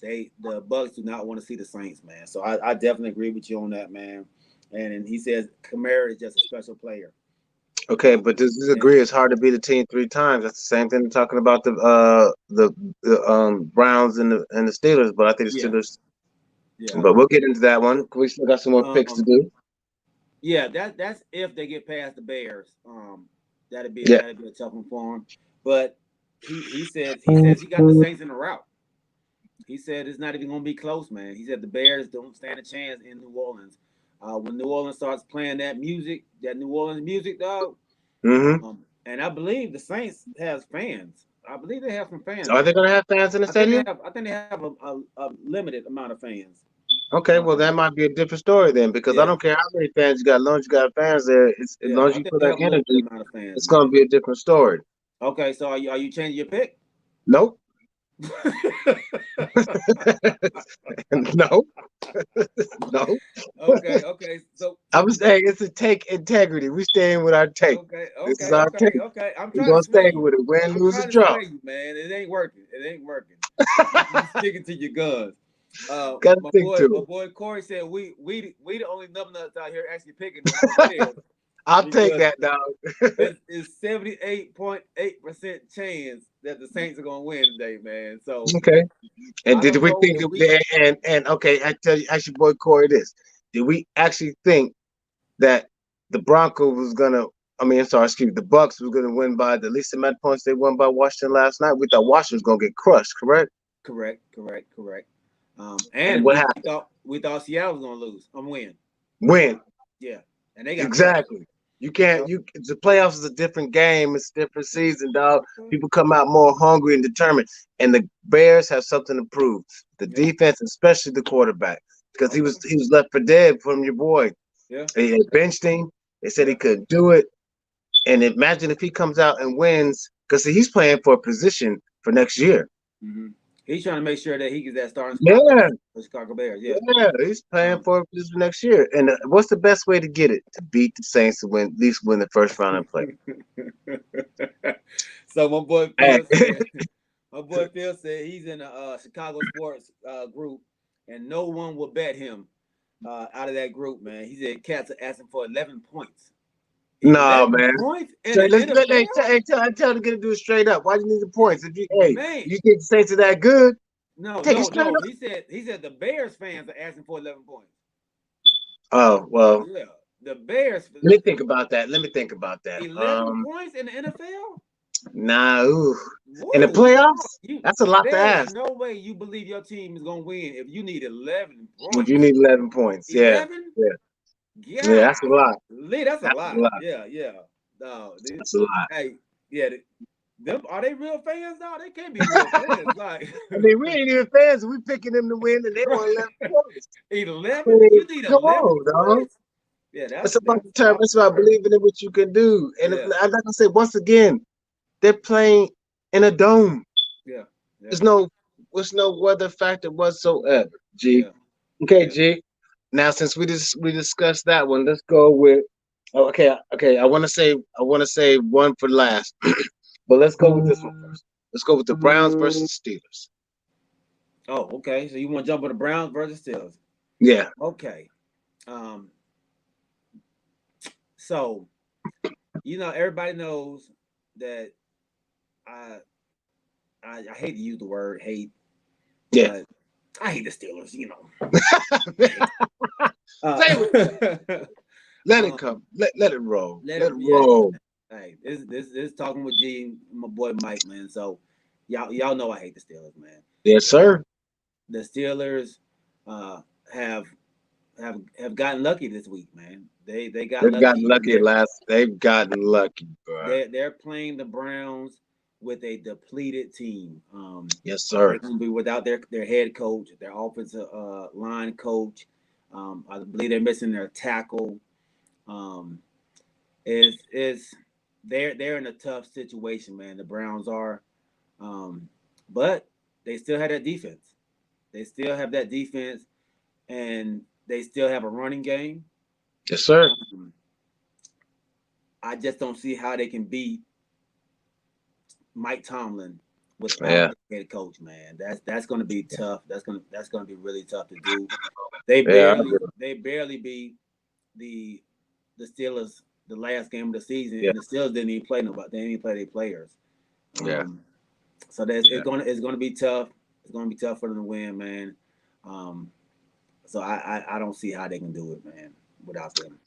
The Bucks do not want to see the Saints, man. So I definitely agree with you on that, man. And he says Kamara is just a special player. Okay, but to disagree, it's hard to beat a team 3 times. That's the same thing talking about the Browns and the Steelers. But I think the Yeah, Steelers. yeah, But we'll get into that one. We still got some more picks to do. yeah. That's if they get past the Bears. Yeah. That'd be a tough one for them. But he says he got the Saints in a route. He said it's not even going to be close, man. He said the Bears don't stand a chance in New Orleans. When New Orleans starts playing that music, that New Orleans music, dog. Mm-hmm. And I believe the Saints has fans. I believe they have some fans Are they there. going to have fans in the stadium? I think they have a limited amount of fans. Okay, well that might be a different story then, because I Yeah, don't care how many fans you got, as long as you got fans there, as yeah. long as I you think put they that have a limited energy, amount of fans, it's going to man. be a different story. Okay, so are you changing your pick? Nope. No, no. Okay. I'm saying it's a take integrity. We staying with our take. This is our take. okay. I'm We're trying to gonna sway stay you. with it. Win, I'm lose, or trying to draw. sway you, man. It ain't working. It ain't working. You sticking to your guns. Gotta stick to My it. boy Corey said we the only numbnuts out here actually picking the Bears I'll take because that, dog. it's 78.8% chance that the Saints are gonna win today, man. So Okay. And I did don't we know think if of we and okay, I tell you, ask your boy Corey this. Did we actually think that the Broncos was gonna I'm sorry, excuse me, the Bucks was gonna win by the least amount of points they won by Washington last night? We thought Washington was gonna get crushed, correct? correct. And And what happened? we thought Seattle was gonna lose. I'm win. Win. Yeah, and they got crushed. Exactly. You can't. So, The playoffs is a different game. It's a different season, dog. People come out more hungry and determined, and the Bears have something to prove. The yeah, defense, especially the quarterback, because okay, he was left for dead from your boy. yeah, They had benched him. They said he yeah. couldn't do it. And imagine if he comes out and wins, because he's playing for a position for next year. Mm-hmm. He's trying to make sure that he gets that starting spot for Yeah, the Chicago Bears. Yeah. yeah, he's playing Um, for a position next year. And what's the best way to get it? To beat the Saints to win, at least win the first round and play. so Hey. my boy Phil said he's in a Chicago sports group, and no one will bet him out of that group, man. He said cats are asking for 11 points. No, 11 man. points in So the NFL? tell them to do it straight up. Why do you need the points? If Man, you think the Saints are that good, take it straight no. up. He said the Bears fans are asking for 11 points. Oh well, Yeah, the Bears let me think about that. 11 points in the NFL. Nah, ooh. In the Whoa, playoffs, that's a lot to there is ask. no way you believe your team is gonna win if you need 11 If you points. need 11 points, yeah, 11? yeah, yeah, Yeah, that's a lot. that's a That's a lot. lot. Yeah. No, That's a lot. hey, yeah, them are they real fans? No, they can't be real fans. Like, I mean, we ain't even fans. We picking them to win, and they right. want 11 points. I 11? mean, You need come 11 on, dog. points? Yeah, It's about the that's term. It's about absurd. believing in what you can do. And Yeah, like I said, once again, they're playing in a dome. yeah, yeah, There's no weather factor whatsoever. G. yeah, Okay, yeah. G. Now since we discussed that one, let's go with. Oh, okay. I want to say one for last, but let's go with this one first. Let's go with the Browns versus Steelers. Oh, okay. So you want to jump on the Browns versus Steelers? Yeah. Okay. Um. So everybody knows that I I hate to use the word hate, Yeah. but I hate the Steelers. Say it. Let it Um, come. Let it roll. let Let it it yeah. roll. Hey, this talking with G, my boy Mike, man. So y'all know I hate the Steelers, man. Yes, Uh, sir. the Steelers have gotten lucky this week, man. They got They've gotten lucky. lucky last. They've gotten lucky, bro. They're playing the Browns with a depleted team. Yes, They're sir. going to be without their head coach, their offensive line coach. I believe they're missing their tackle. Um, is they're in a tough situation, man. The Browns are, but they still have that defense. They still have that defense, and they still have a running game. Yes, sir. Um, I just don't see how they can beat Mike Tomlin without Yeah. the head coach, man. That's going to be tough. That's going to be really tough to do. They Yeah. barely beat the Steelers the last game of the season, Yeah. and the Steelers didn't even play nobody. They didn't even play their players. Yeah. So Yeah. it's gonna be tough. It's gonna be tough for them to win, man. So I don't see how they can do it, man, without them.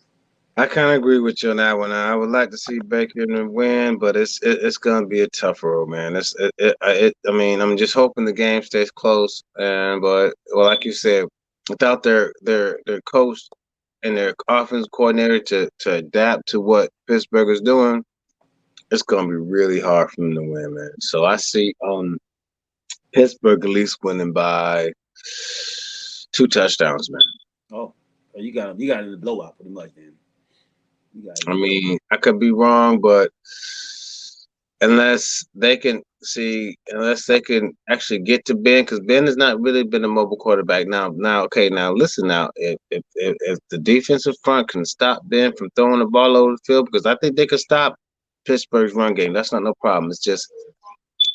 I kind of agree with you on that one. I would like to see Baker win, but it's gonna be a tough road, man. I mean, I'm just hoping the game stays close. And but well, like you said, without their coach and their offense coordinator to adapt to what Pittsburgh is doing, it's gonna be really hard for them to win, man. So I see Pittsburgh at least winning by 2 touchdowns, man. Oh, you got it in the blowout pretty much. Then you got it in I the blowout. mean, I could be wrong, but unless they can actually get to Ben, because Ben has not really been a mobile quarterback. Okay, now listen, now if the defensive front can stop Ben from throwing the ball over the field, because I think they could stop Pittsburgh's run game. That's not no problem. It's just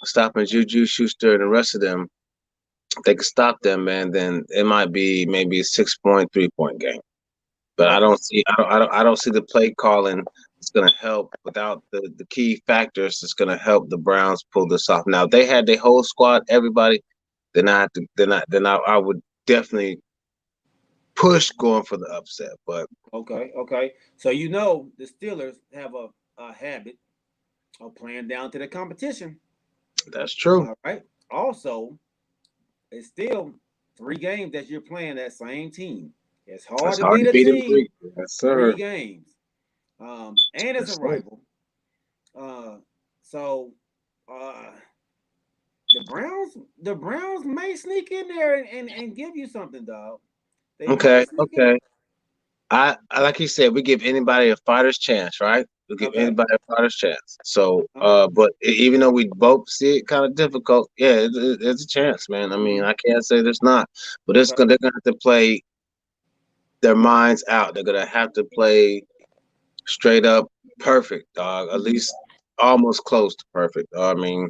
stopping Juju Schuster and the rest of them. If they could stop them, man, then it might be maybe a 6 point, 3 point game. But Okay. I don't see the play calling that's going to help without the key factors that's going to help the Browns pull this off. Now, if they had their whole squad, everybody, then I would definitely push going for the upset. But Okay. Okay. So the Steelers have a habit of playing down to the competition. that's true. All right. Also, it's still 3 games that you're playing that same team. It's hard It's to hard beat to a beat them team three. Yes, 3 sir. games. And it's a Yes, sir. rival. So uh, the Browns may sneak in there and give you something, dog. They Okay, might sneak in. okay. I like you said, we give anybody a fighter's chance, right? We give Okay. anybody a fighter's chance. So, Uh, but even though we both see it kind of difficult, yeah, it's a chance, man. I mean, mhm. I can't say there's not, but Okay. they're gonna have to play their minds out. They're gonna have to play straight up perfect, dog. At Hmm. least almost close to perfect. I mean,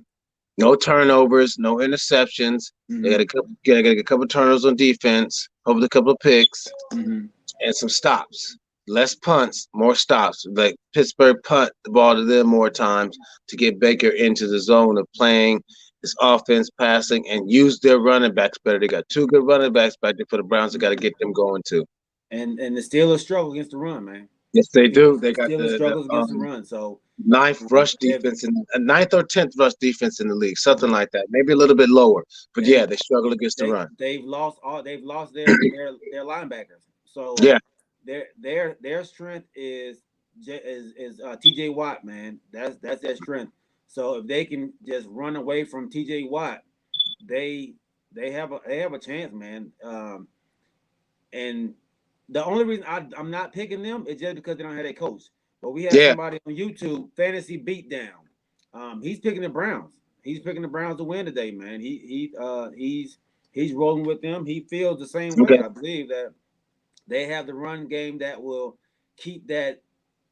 no turnovers, no interceptions. They got Hmm. a couple turnovers on defense, hopefully a couple of picks Hmm. and some stops. Less punts, more stops. Like Pittsburgh punt the ball to them more times to get Baker into the zone of playing his offense, passing, and use their running backs better. They got 2 good running backs back there for the Browns. They got to get them going too. And the Steelers struggle against the run, man. Yes, they do. They The got Steelers the struggles against the run. So ninth rush if defense and ninth or 10th rush defense in the league, uh, something like that. Maybe a little bit lower, but yeah, and they struggle against the run. they've lost their linebackers. So Yeah, their strength is T.J. Watt, man. That's their strength. So if they can just run away from T.J. Watt, they they have a chance, man. And the only reason I'm not picking them is just because they don't have a coach. But we have yeah, somebody on YouTube, Fantasy Beatdown. He's picking the Browns. He's picking the Browns to win today, man. He's rolling with them. He feels the same way. okay, I believe that they have the run game that will keep that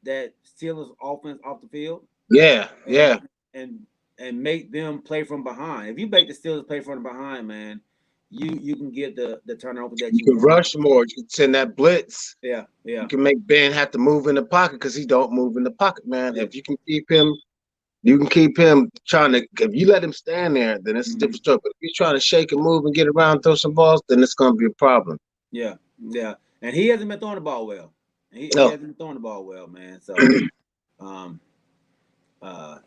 Steelers offense off the field yeah, and yeah. and and make them play from behind. If you make the Steelers play from behind, man, you can get the turnover that You you can want. rush more. You can send that blitz. Yeah, You yeah, can make Ben have to move in the pocket because he don't move in the pocket, man. yeah. If you can keep him, you can keep him trying to. If you let him stand there, then it's a Hmm. different story. But if you're trying to shake and move and get around, throw some balls, then it's gonna be a problem. Yeah, yeah, and he hasn't been throwing the ball well. He No, hasn't been throwing the ball well, man. So, um, uh,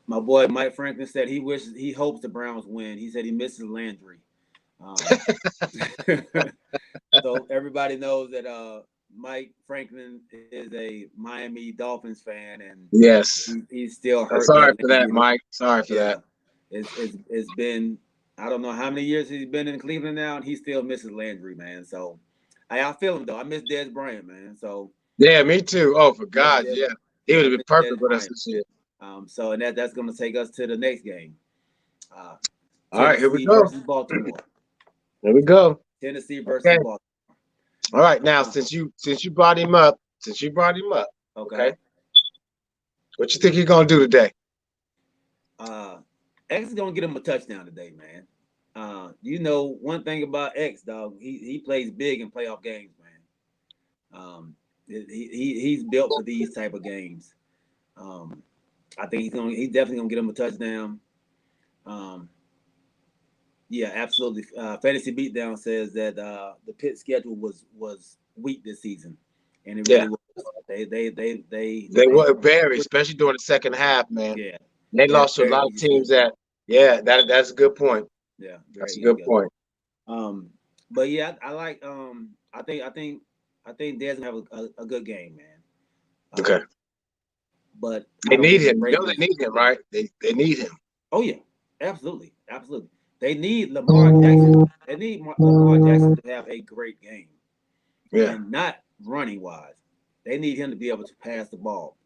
my boy Mike Franklin said he hopes the Browns win. He said he misses Landry. Um, so everybody knows that Mike Franklin is a Miami Dolphins fan, and yes. he's still hurt Sorry that for that, Landry. Mike. Sorry for Yeah, that. it's been I don't know how many years he's been in Cleveland now, and he still misses Landry, man. So I feel him though. I miss Dez Bryant, man. So Yeah, me too. Oh, for miss God, Dez. yeah. He Yeah, would I have been miss Dez perfect with us Bryant, this man. year. So and that's going to take us to the next game. Uh, All right, here we Tennessee go. versus Baltimore. Here we go. Tennessee versus Okay. Baltimore. All right, now Uh, since you brought him up, okay, okay. what you think you're gonna do today? Uh, X is gonna get him a touchdown today, man. One thing about X, dog. He plays big in playoff games, man. He's built for these type of games. Um, I think he's definitely gonna get him a touchdown. Um, yeah, absolutely. Fantasy Beatdown says that the pit schedule was weak this season. and it Yeah. really was. They were very, especially during the second half, man. Yeah, They very, lost to a very lot of easy teams schedule. that's a good point. Yeah, very That's a easy good schedule. point. But yeah, I like I think Dez gonna have a good game, man. Okay. But They I don't need think the him. You know Ravens. they need him, right? They need him. Oh yeah, absolutely, absolutely. They need Lamar Jackson. They need Lamar Jackson to have a great game, Yeah. and not running wise. They need him to be able to pass the ball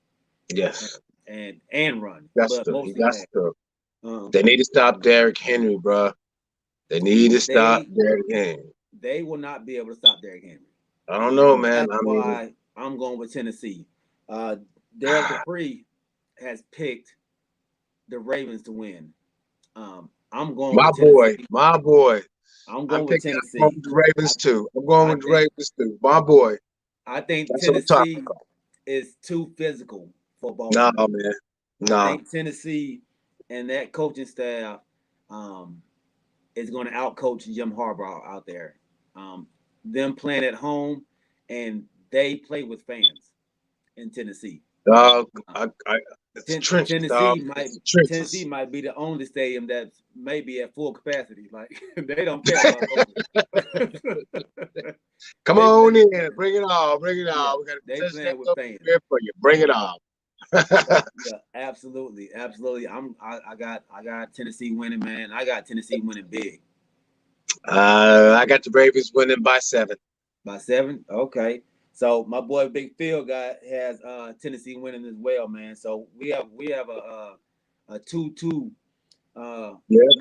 Yes. and run, That's but the he mostly got pass. to. Um, They need to stop Derrick Henry, bro. They need to stop they Derrick Henry. they will not be able to stop Derrick Henry, I don't know, and man. that's I mean, why I'm going with Tennessee. Daryl Dupree has picked the Ravens to win. I'm going my with boy, Tennessee. my boy. I'm I'm going with going Tennessee. with the Ravens too. I'm going I with the think Ravens too. My boy. I think That's what I'm talking Tennessee about. is too physical for Nah, Baltimore. man. I Nah. think Tennessee and that coaching staff um, is going to outcoach Jim Harbaugh out there. Them playing at home, and they play with fans in Tennessee. Dog, Uh, it's trenches, dog. Tennessee It's might the Tennessee trenches. might be the only stadium that's maybe at full capacity. Like they don't care about COVID. Come They play on with in. fans. Bring it on. Bring it Yeah, on. We got a they touchdown playing with up fans. here for you. Bring it on. Yeah, absolutely, absolutely. I got Tennessee winning, man. I got Tennessee winning big I got the Ravens winning by 7. by 7. Okay, so my boy Big Phil guy has Tennessee winning as well, man. So we have a 2-2 Yeah.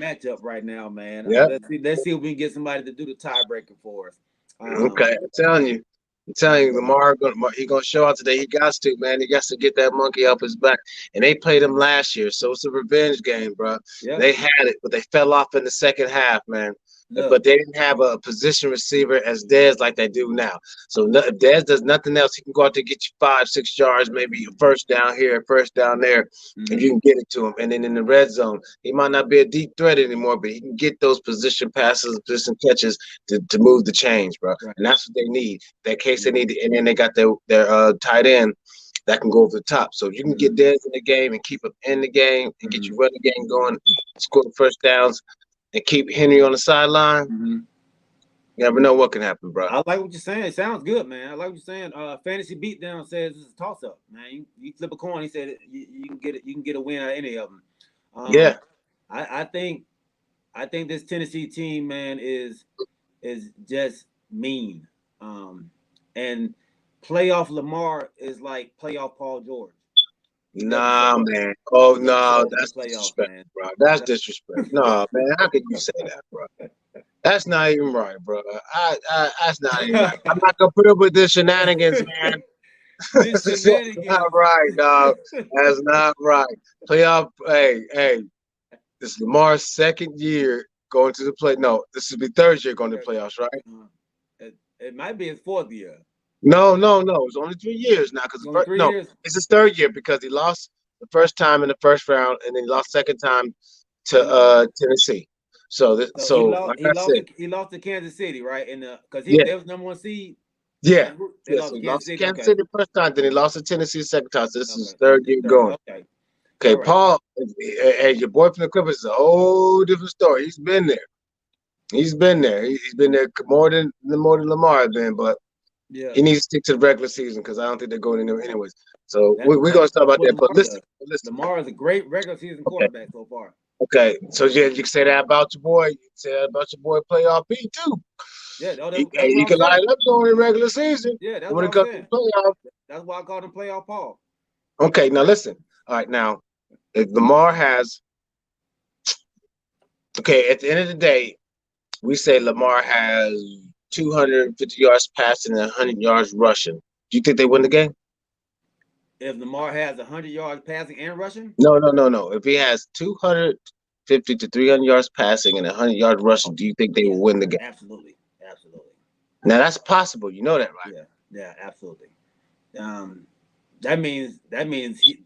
matchup right now, man. Yeah. Let's see if we can get somebody to do the tiebreaker for us. Okay. I'm telling you. I'm telling you, he gonna show out today. He got to, man. He got to get that monkey off his back. And they played him last year, so it's a revenge game, bro. Yeah, They had it, but they fell off in the second half, man. look, But they didn't have a position receiver as Dez like they do now. So if Dez does nothing else, he can go out there and get you 5-6 yards, maybe a first down here, first down there, if you can get it to him. And then in the red zone, he might not be a deep threat anymore, but he can get those position passes, position catches to move the chains, bro. right. And that's what they need. That case they need, and then they got their tight end that can go over the top. So if you can get Dez in the game and keep him in the game and get your running game going, score first downs, and keep Henry on the sideline, you never know what can happen, bro. I like what you're saying. It sounds good, man. I like what you're saying. Fantasy Beatdown says it's a toss up, man. You flip a coin. He said you can get it. You can get a win out of any of them. Yeah. I think this Tennessee team, man, is just mean. And playoff Lamar is like playoff Paul George. He doesn't show Nah, up. man. Oh, He doesn't show no, up in the that's playoffs, disrespect, man. bro. That's disrespect. No, man. How can you say that, bro? That's not even right, bro. That's not even right. I'm not gonna put up with this shenanigans, man. This That's not shenanigans. right, dog. That's not right. Playoff. Hey. This is Lamar's second year going to the play. No, this will be third year going to the playoffs, right? It might be his 4th year. No. It's only 3 years now because Only 3 years. it's his third year because he lost the first time in the first round and then he lost second time to Tennessee. So like I said, he lost to Kansas City, right? In the because yeah, they was #1 seed. yeah. They So lost he to Kansas lost to City. Kansas Okay. City the first time, then he lost to Tennessee the second time. So this is his Okay. third His year third year. going. Okay. Okay, All right. Paul, hey, your boy from the Clippers is a whole different story. He's been there. He's been there. He's been there more than Lamar has been, but Yeah. he needs to stick to the regular season because I don't think they're going anywhere anyways. So we're That's going to talk about what that. But Lamar listen, does. Lamar is a great regular season Okay. quarterback so far. Okay. So yeah, you can say that about your boy. You can say that about your boy playoff B too. Yeah, that's what You I'm can line saying. up during the regular season. Yeah, that's But what when it I'm comes to saying. playoff, That's why I called him playoff Paul. okay. Now listen. All right. Now, if Lamar has, okay, at the end of the day, we say Lamar has 250 yards passing and 100 yards rushing. Do you think they win the game? If Lamar has 100 yards passing and rushing, No. If he has 250 to 300 yards passing and 100 yards rushing, do you think they will win the game? absolutely. Now that's possible. You know that, right? Yeah, absolutely. That means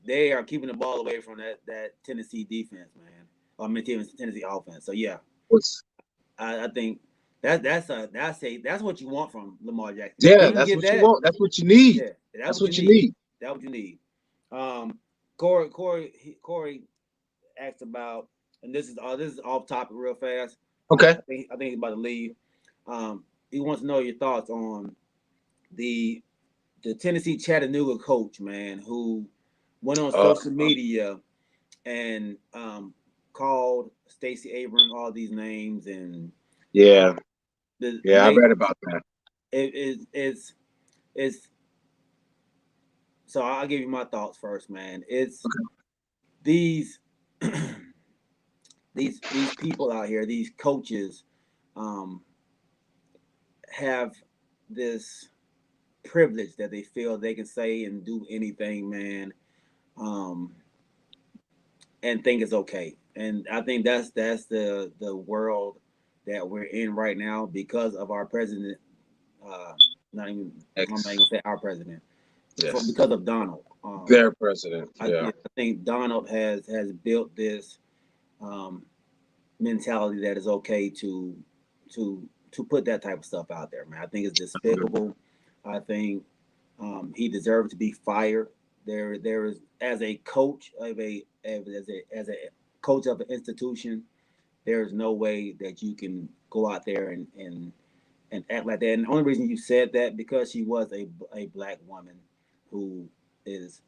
they are keeping the ball away from that Tennessee defense, man. I mean Tennessee offense. So yeah, What's I think That's what you want from Lamar Jackson. If Yeah, he can that's get what you that, want. That's what you need. yeah, that's That's what you what you need. need. That's what you need. Um, Corey asked about, and this is off topic real fast. Okay. I think he's about to leave. He wants to know your thoughts on the the Tennessee Chattanooga coach, man, who went on Uh, social media and called Stacey Abrams all these names and yeah, yeah, I made read about that. it's so I'll give you my thoughts first, man. It's these these people out here, these coaches, um, have this privilege that they feel they can say and do anything, man, um, and think it's okay. And I think that's the world that we're in right now because of our president. Uh, not even I'm not even Ex, gonna say our president yes, because of Donald. their president. Yeah, I think Donald has built this um, mentality that is okay to put that type of stuff out there, man. I think it's despicable. I think he deserves to be fired. There is as a coach of as a coach of an institution, there is no way that you can go out there and act like that. And the only reason you said that because she was a black woman who is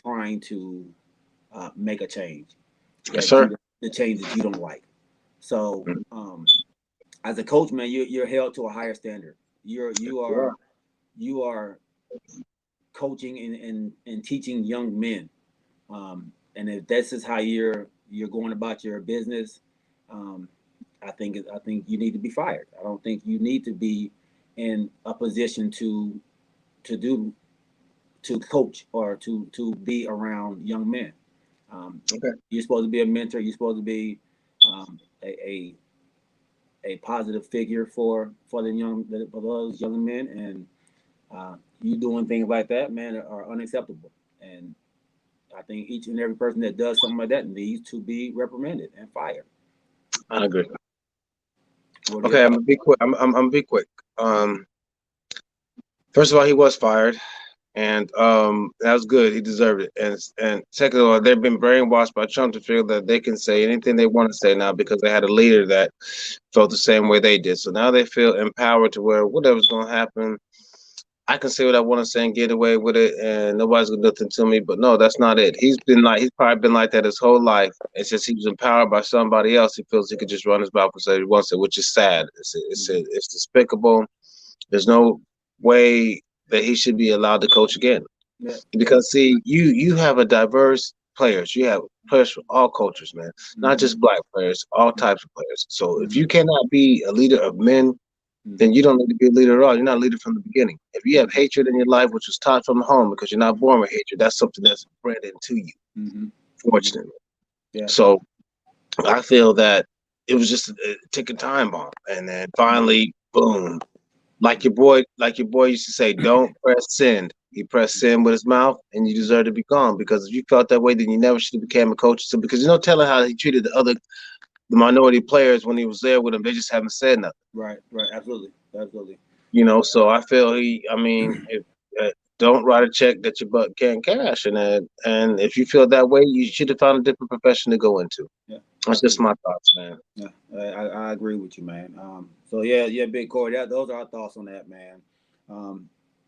trying to make a change yes, sir. the change that you don't like. So as a coach, man, you're held to a higher standard. Yeah, You are coaching and teaching young men. And if this is how you're going about your business, um, I think you need to be fired. I don't think you need to be in a position to do to coach or to be around young men. okay. You're supposed to be a mentor. You're supposed to be um, a positive figure for for those young men, and you doing things like that, man, are unacceptable. And I think each and every person that does something like that needs to be reprimanded and fired. I agree. What are your Okay, I'm thoughts? gonna be quick. I'm gonna be quick. First of all, he was fired, and that was good. He deserved it. And second of all, they've been brainwashed by Trump to feel that they can say anything they want to say now because they had a leader that felt the same way they did. So now they feel empowered to where whatever's gonna happen, I can say what I want to say and get away with it, and nobody's gonna do nothing to me. But no, that's not it. He's probably been like that his whole life. It's just he was empowered by somebody else. He feels he could just run his mouth and say what he wants to, which is sad. Mm-hmm. It's despicable. There's no way that he should be allowed to coach again. Yeah. Because see, you have a diverse players. You have players from all cultures, man. Not Mm-hmm. just black players, all types of players. So if Mm-hmm. you cannot be a leader of men, then Mm-hmm. you don't need to be a leader at all. You're not a leader from the beginning. If you have hatred in your life, which was taught from home, because you're not born with hatred, that's something that's bred into you, Mm-hmm. Mm-hmm. fortunately. Yeah. So I feel that it was just a ticking time bomb, and then finally, boom, like your boy used to say, don't press send. He pressed send with his mouth, and you deserve to be gone. Because if you felt that way, then you never should have became a coach. So because you know, telling how he treated the minority players when he was there with them, they just haven't said nothing. Right. Right. Absolutely. Absolutely. You know, so I feel I mean, if don't write a check that your butt can't cash, and if you feel that way, you should have found a different profession to go into. Yeah. That's just Absolutely. my thoughts, man. Yeah. I agree with you, man. So yeah, Big Corey. Those are our thoughts on that, man.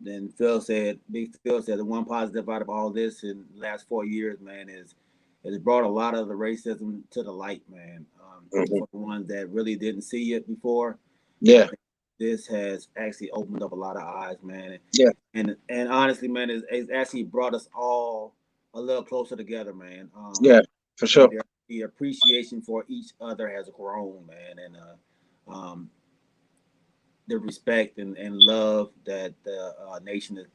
Then Big Phil said the one positive out of all this in the last 4 years, man, is it's brought a lot of the racism to the light, man. Hmm. For the ones that really didn't see it before, I Yeah, think this has actually opened up a lot of eyes, man. yeah, And honestly, man, it's actually brought us all a little closer together, man. yeah, for And sure. the appreciation for each other has grown, man, and um, the respect and love that the nation is.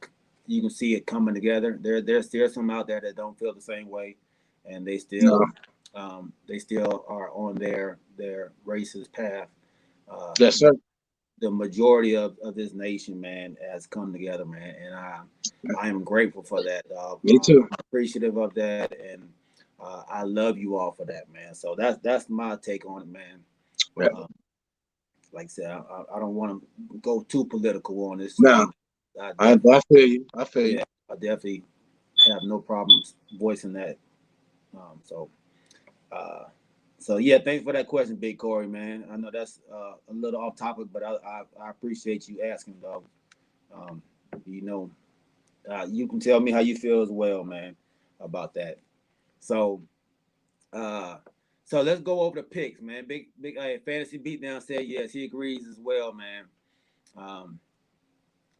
You can see it coming together. There's still some out there that don't feel the same way, and No, they still are on their racist path. yes, sir. The majority of this nation, man, has come together, man, and I am grateful for that, dog. Me too. I'm appreciative of that, and I love you all for that, man. So that's my take on it, man. Yeah. Um, like I said, I don't want to go too political on this No, game. I feel you. I feel you. Yeah, I definitely have no problems voicing that. So, uh, so yeah, thanks for that question, Big Corey, man. I know that's a little off topic, but I appreciate you asking, dog. Um, you know, you can tell me how you feel as well, man, about that. So, uh, so let's go over the picks, man. Big fantasy beatdown said yes, he agrees as well, man. Um,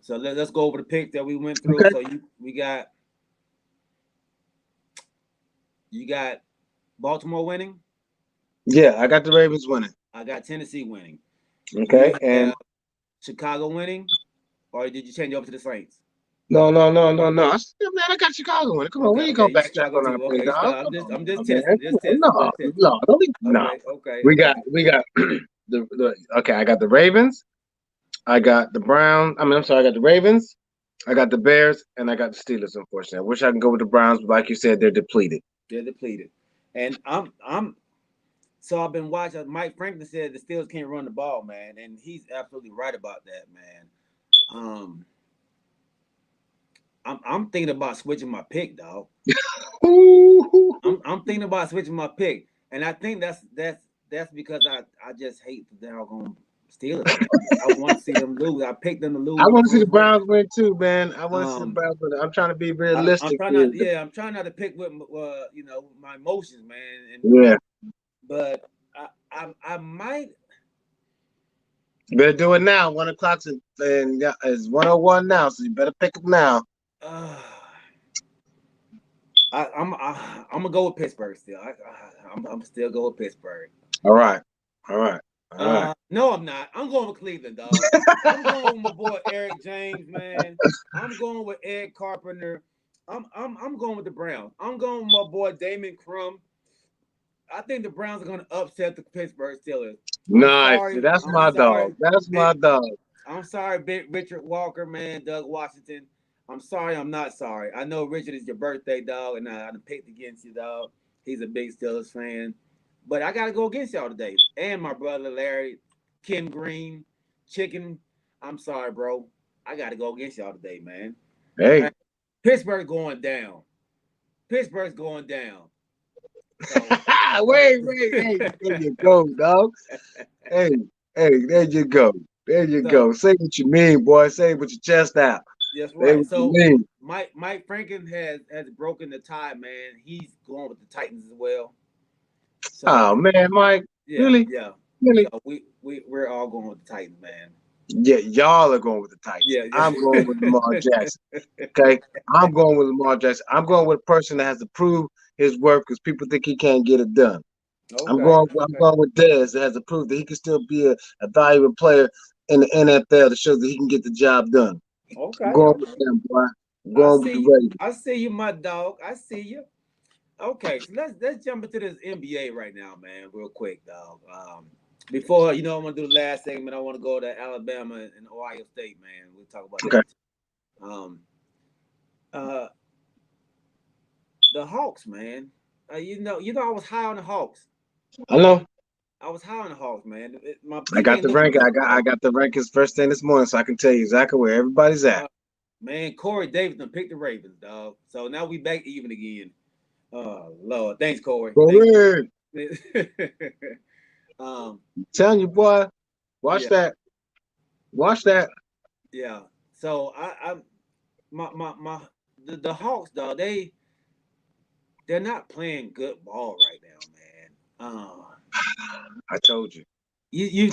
so let's go over the picks that we went through. Okay. So you got Baltimore winning. Yeah, I got the Ravens winning. I got Tennessee winning. Okay, You and have Chicago winning, or did you change over to the Saints? no. Man, I got Chicago winning. Come on, we Okay, ain't okay, gonna you backtrack Chicago on our too. pick, Okay, dog. Chicago. Come I'm just on, testing. man. Just No, testing. Just testing. don't be, no. Okay, okay, We got okay. the I got the Ravens. I got the Browns. I'm sorry, I got the Ravens. I got the Bears, and I got the Steelers. Unfortunately, I wish I could go with the Browns, but like you said, they're depleted. They're depleted, and I'm. So I've been watching. Mike Franklin said the Steelers can't run the ball, man, and he's absolutely right about that, man. Um, I'm thinking about switching my pick, dog. Ooh. I'm thinking about switching my pick, and I think that's because I just hate the doggone Steelers, man. I want to see them lose. I picked them to I lose in the want to see the first round. Browns win too, man. I want to see the Um, Browns win. I'm trying to be I'm realistic trying here. not. Yeah, I'm trying not to pick with my emotions, man. And Yeah, but I might. you better do it now. 1 o'clock's and yeah, it's 1:01 now, so you better pick them now. Uh, I'm gonna go with Pittsburgh still. I'm still go with Pittsburgh. All right, all right, all right. No, I'm not. I'm going with Cleveland, dog. I'm going with my boy Eric James, man. I'm going with Ed Carpenter. I'm going with the Browns. I'm going with my boy Damon Crum. I think the Browns are going to upset the Pittsburgh Steelers. I'm Nice. See, sorry. that's I'm my dog. sorry, That's big. my dog. I'm sorry, big Richard Walker, man. Doug Washington. I'm sorry. I'm not sorry. I know Richard is your birthday, dog, and I picked against you, dog. He's a big Steelers fan, but I got to go against y'all today. And my brother Larry, Ken Green, Chicken. I'm sorry, bro. I got to go against y'all today, man. Hey, Hey, Pittsburgh going down. Pittsburgh's going down. So, wait. Hey, there you go, dog. Hey, there you go. There you so go. Say what you mean, boy. Say it with your chest out. that's Say right. what you So mean. Mike Franken has broken the tie, man. He's going with the Titans as well. So Oh man, Mike. yeah, Really? yeah. Really? So we're all going with the Titans, man. Yeah, y'all are going with the Titans. Yeah, I'm yeah. going with Lamar Jackson. Okay, I'm going with Lamar Jackson. I'm going with a person that has to prove his worth because people think he can't get it done. Okay, I'm okay, going with Dez that has to prove that he can still be a valuable player in the NFL to show that he can get the job done. I'm okay, going with okay. them, boy. I'm I going with see the you. Ravens. I see you, my dog. I see you. Okay, so let's jump into this NBA right now, man, real quick, dog. Before I'm gonna do the last segment. I want to go to Alabama and Ohio State, man. We'll talk about Okay. that. Um, uh, the Hawks, man. I was high on the Hawks. I know. I was high on the Hawks, man. My I pick got ain't the looking rank. good, I bro. got the rankings first thing this morning, so I can tell you exactly where everybody's at. Man, Corey Davidson picked the Ravens, dog. So now we back even again. Oh Lord, thanks, Corey. Go Thanks, ahead. Corey. um, Telling you, boy. Watch yeah, that. Watch that. yeah. So I my the Hawks, dog. They're not playing good ball right now, man. I told you. You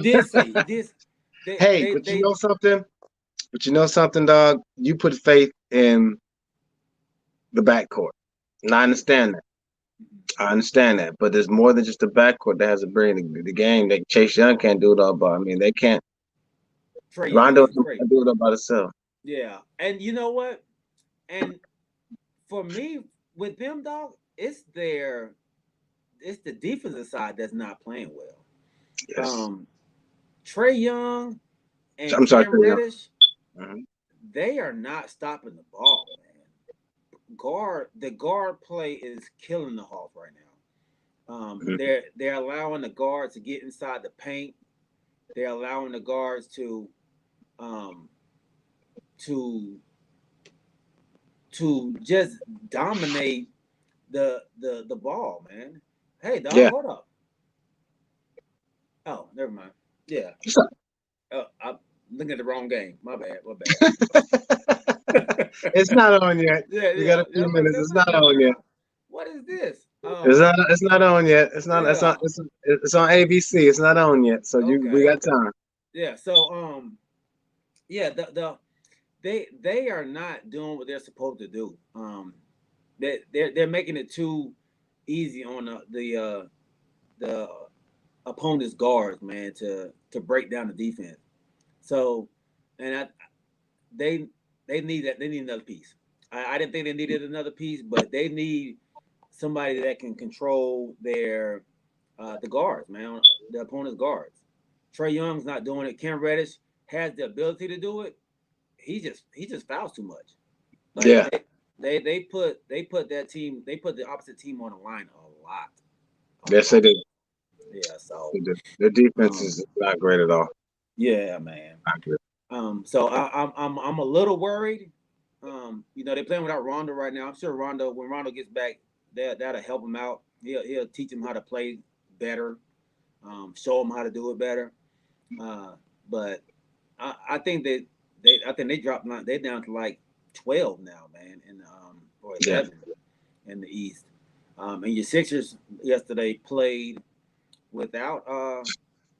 did say you did. Hey, but you know something? But you know something, dog? You put faith in the backcourt. And I understand that. I understand that. But there's more than just the backcourt that has to bring the game. That Chase Young can't do it all by. I mean, they can't. Trey Young Rondo is great. can't do it all by himself. Yeah, and you know what? And for me, with them, dog, it's the defensive side that's not playing well. Yes. Trey Young and I'm sorry, Cam Trey Young. Reddish, Mhm. they are not stopping the ball, man. The guard play is killing the Hawks right now. Mhm. They're allowing the guard to get inside the paint. they're allowing the guards um to just dominate the ball, man. Hey, dog, Yeah. hold up. Oh, never mind. Yeah. I'm looking at the wrong game. My bad. My bad. It's not on yet. Yeah, We got yeah. a Yeah, few minutes. It's not what, on yet. what is this? It's not on yet. It's not. Yeah. It's on ABC. It's not on yet. So we Okay. got Okay. time. Yeah. So yeah. They are not doing what they're supposed to do. They're making it too easy on the opponent's guards, man, to break down the defense. So, and they they need that. They need another piece. I didn't think they needed another piece, but they need somebody that can control the guards, man, the opponent's guards. Trey Young's not doing it. Cam Reddish has the ability to do it. He just fouls too much. Like Yeah. they put that team, they put the opposite team on the line a lot. A Yes, they lot. did. Yeah, so They did. Their defense um is not great at all. yeah, man. Not good. So I'm a little worried. They're playing without Rondo right now. I'm sure Rondo, when Rondo gets back, that'll help him out. He'll teach him how to play better, show him how to do it better. But I think they dropped they're down to like 12 now, man, or Yeah. 11 in the East. And your Sixers yesterday played without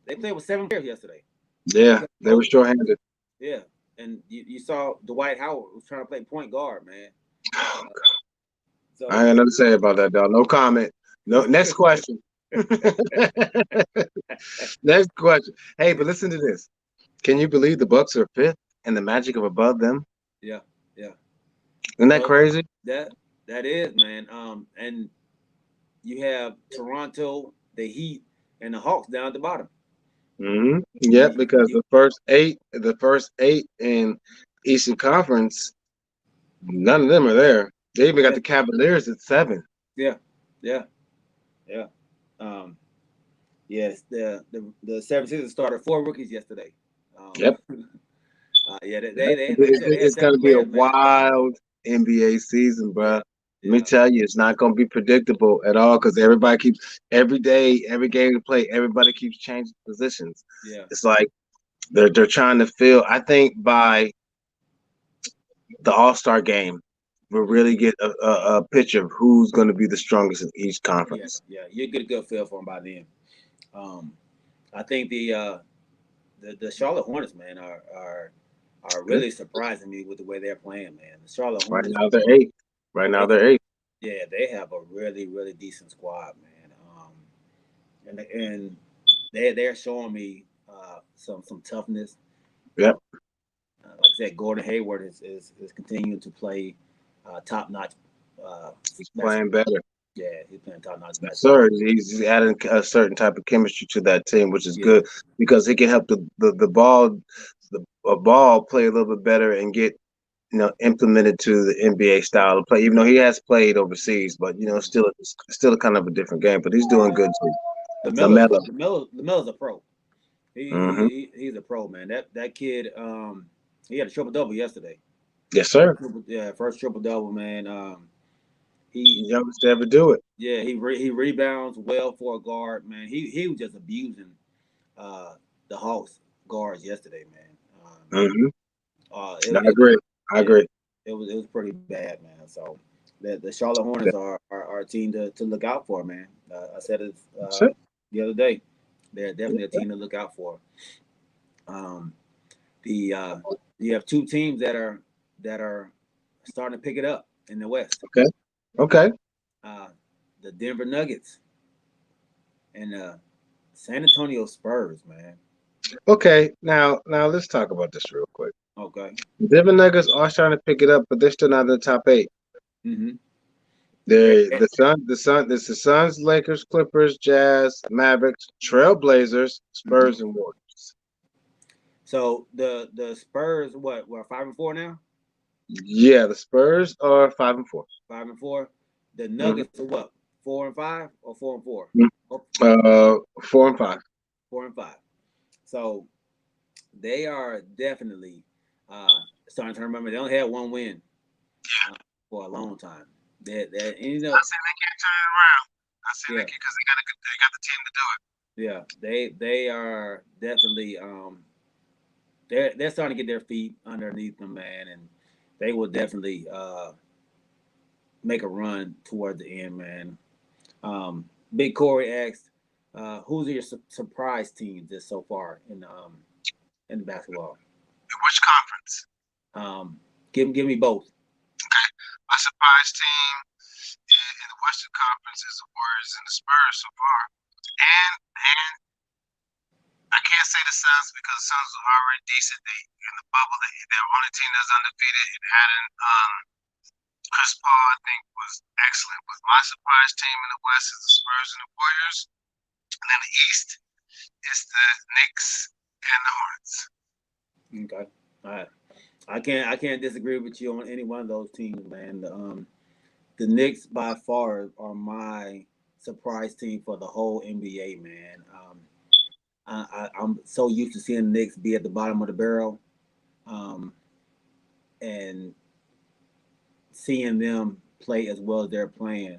they played with 7 players yesterday. Yeah. They were short-handed. Yeah, and you saw Dwight Howard was trying to play point guard, man. Oh, So I ain't nothing to say about that, dog. No comment. No. Next question. Next question. Hey, but listen to this. Can you believe the Bucks are fifth and the Magic are above them? yeah, yeah. Isn't that So crazy? that is, man. And you have Toronto, the Heat, and the Hawks down at the bottom. Yep, You, because you, the first eight in Eastern Conference, none of them are there. They even got yeah, the Cavaliers at 7. yeah, yeah, yeah. Um, yes, the 76ers started 4 rookies yesterday. Yep. Yeah, they had It's seven gonna be a players, man. wild NBA season, Yeah, bro. Let me yeah, tell you, it's not gonna be predictable at all because everybody keeps every day, every game you play, everybody keeps changing positions. yeah, It's like they're trying to fill. I think by the All-Star game, we'll really get a picture of who's going to be the strongest in each yeah, conference. yeah. You get a good feel for them by then. Um, I think the Charlotte Hornets, man, are Yeah. really surprising me with the way they're playing, man. The Charlotte Right Hornets, now they're 8th. Right now they they're 8th. yeah, they have a really really decent squad, man. And they're showing me some toughness. Yep. Like I said, Gordon Hayward is continuing to play top notch He's playing basketball. better. Yeah, he's playing top notch Yes, basketball. sir. He's adding a certain type of chemistry to that team, which is Yeah, good because he can help the ball a ball play a little bit better and get implemented to the NBA style of play. Even though he has played overseas, but still a kind of a different game. But he's doing good too. Lamelo. Lamelo's a pro. Hmm. He's a pro, man. That kid, he had a triple double yesterday. Yes, sir. First triple double, man. He Youngest to ever do it. yeah, he rebounds well for a guard, man. He was just abusing the Hawks guards yesterday, man. Hmm. It, I it agree. I yeah, agree. it was pretty bad, man. So the Charlotte Hornets are a team to look out for, man. I said it That's it. the other day. They're definitely a team to look out for. Um, the You have two teams that are starting to pick it up in the West. Okay. Okay. Uh, the Denver Nuggets and the San Antonio Spurs, man. Okay. Now let's talk about this real quick. Okay. Denver Nuggets are trying to pick it up, but they're still not in the top 8. Mm-hmm. They're it's the Suns, Lakers, Clippers, Jazz, Mavericks, Trailblazers, Mm-hmm. Spurs, and Warriors. So the Spurs, what? We're 5-4 now. Yeah, the Spurs are 5-4. 5-4. The Mm-hmm. Nuggets are what? 4-5 or 4-4? Oh, 4-5. 4-5. So they are definitely starting to remember they only had one win for a long time. That and, you know, I said they can't turn it around. I said yeah, they can because they got the team to do it. yeah, they are definitely they're starting to get their feet underneath them, man, and they will definitely make a run toward the end, man. Big Corey asked, "Who's your surprise team this so far in the basketball?" In which conference? Um, give me both. Okay. My surprise team in the Western Conference is the Warriors and the Spurs so far. And I can't say the Suns because the Suns are already decent. They in the bubble. They're the only team that's undefeated. And adding Chris Paul, I think, was excellent. But my surprise team in the West is the Spurs and the Warriors. And then the East is the Knicks and the Hornets. Okay, all right. I can't disagree with you on any one of those teams, man. The Knicks by far are my surprise team for the whole NBA, man. I'm so used to seeing the Knicks be at the bottom of the barrel, um, and seeing them play as well as they're playing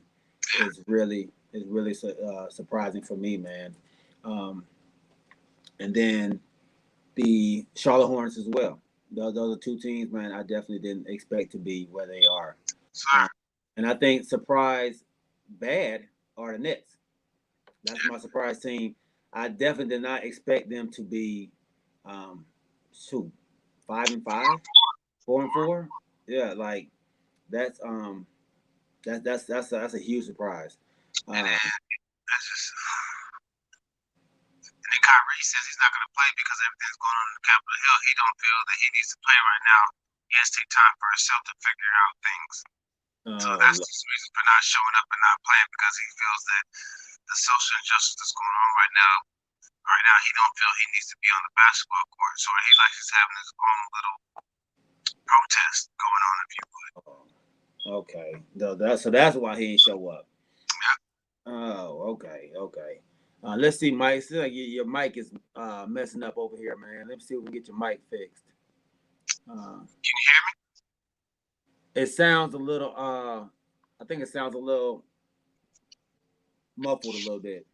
is really surprising for me, man. Um, and then the Charlotte Hornets as well. Those are two teams, man. I definitely didn't expect to be where they are. Sir. And I think surprise bad are the Nets. That's my surprise team. I definitely did not expect them to be, um, shoot, 5-5, 4-4. Yeah, like that's that's a huge surprise. And Uh, that's just. And then Kyrie says he's not going to play because everything's going on in the Capitol Hill. He don't feel that he needs to play right now. He has to take time for himself to figure out things. So that's the reason for not showing up and not playing because he feels that the social injustice that's going on right now, he don't feel he needs to be on the basketball court. So he likes just having his own little protest going on, if you would. okay, so that's why he didn't show up. Yeah. Oh, okay. Let's see, Mike. It seems like your mic is messing up over here, man. Let's see if we can get your mic fixed. Can you hear me? It sounds a little. I think it sounds a little muffled a little bit.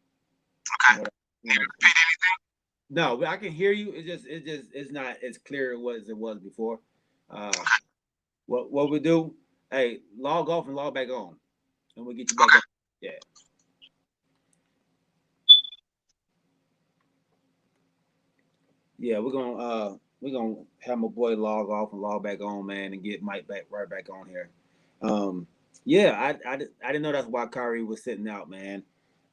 Okay. Need to repeat anything? No, I can hear you. It's not as clear as it was before. What we do? Hey, log off and log back on, and we'll get you back on. Yeah. Yeah, we're gonna have my boy log off and log back on, man, and get Mike right back on here. Yeah, I didn't know that's why Kyrie was sitting out, man.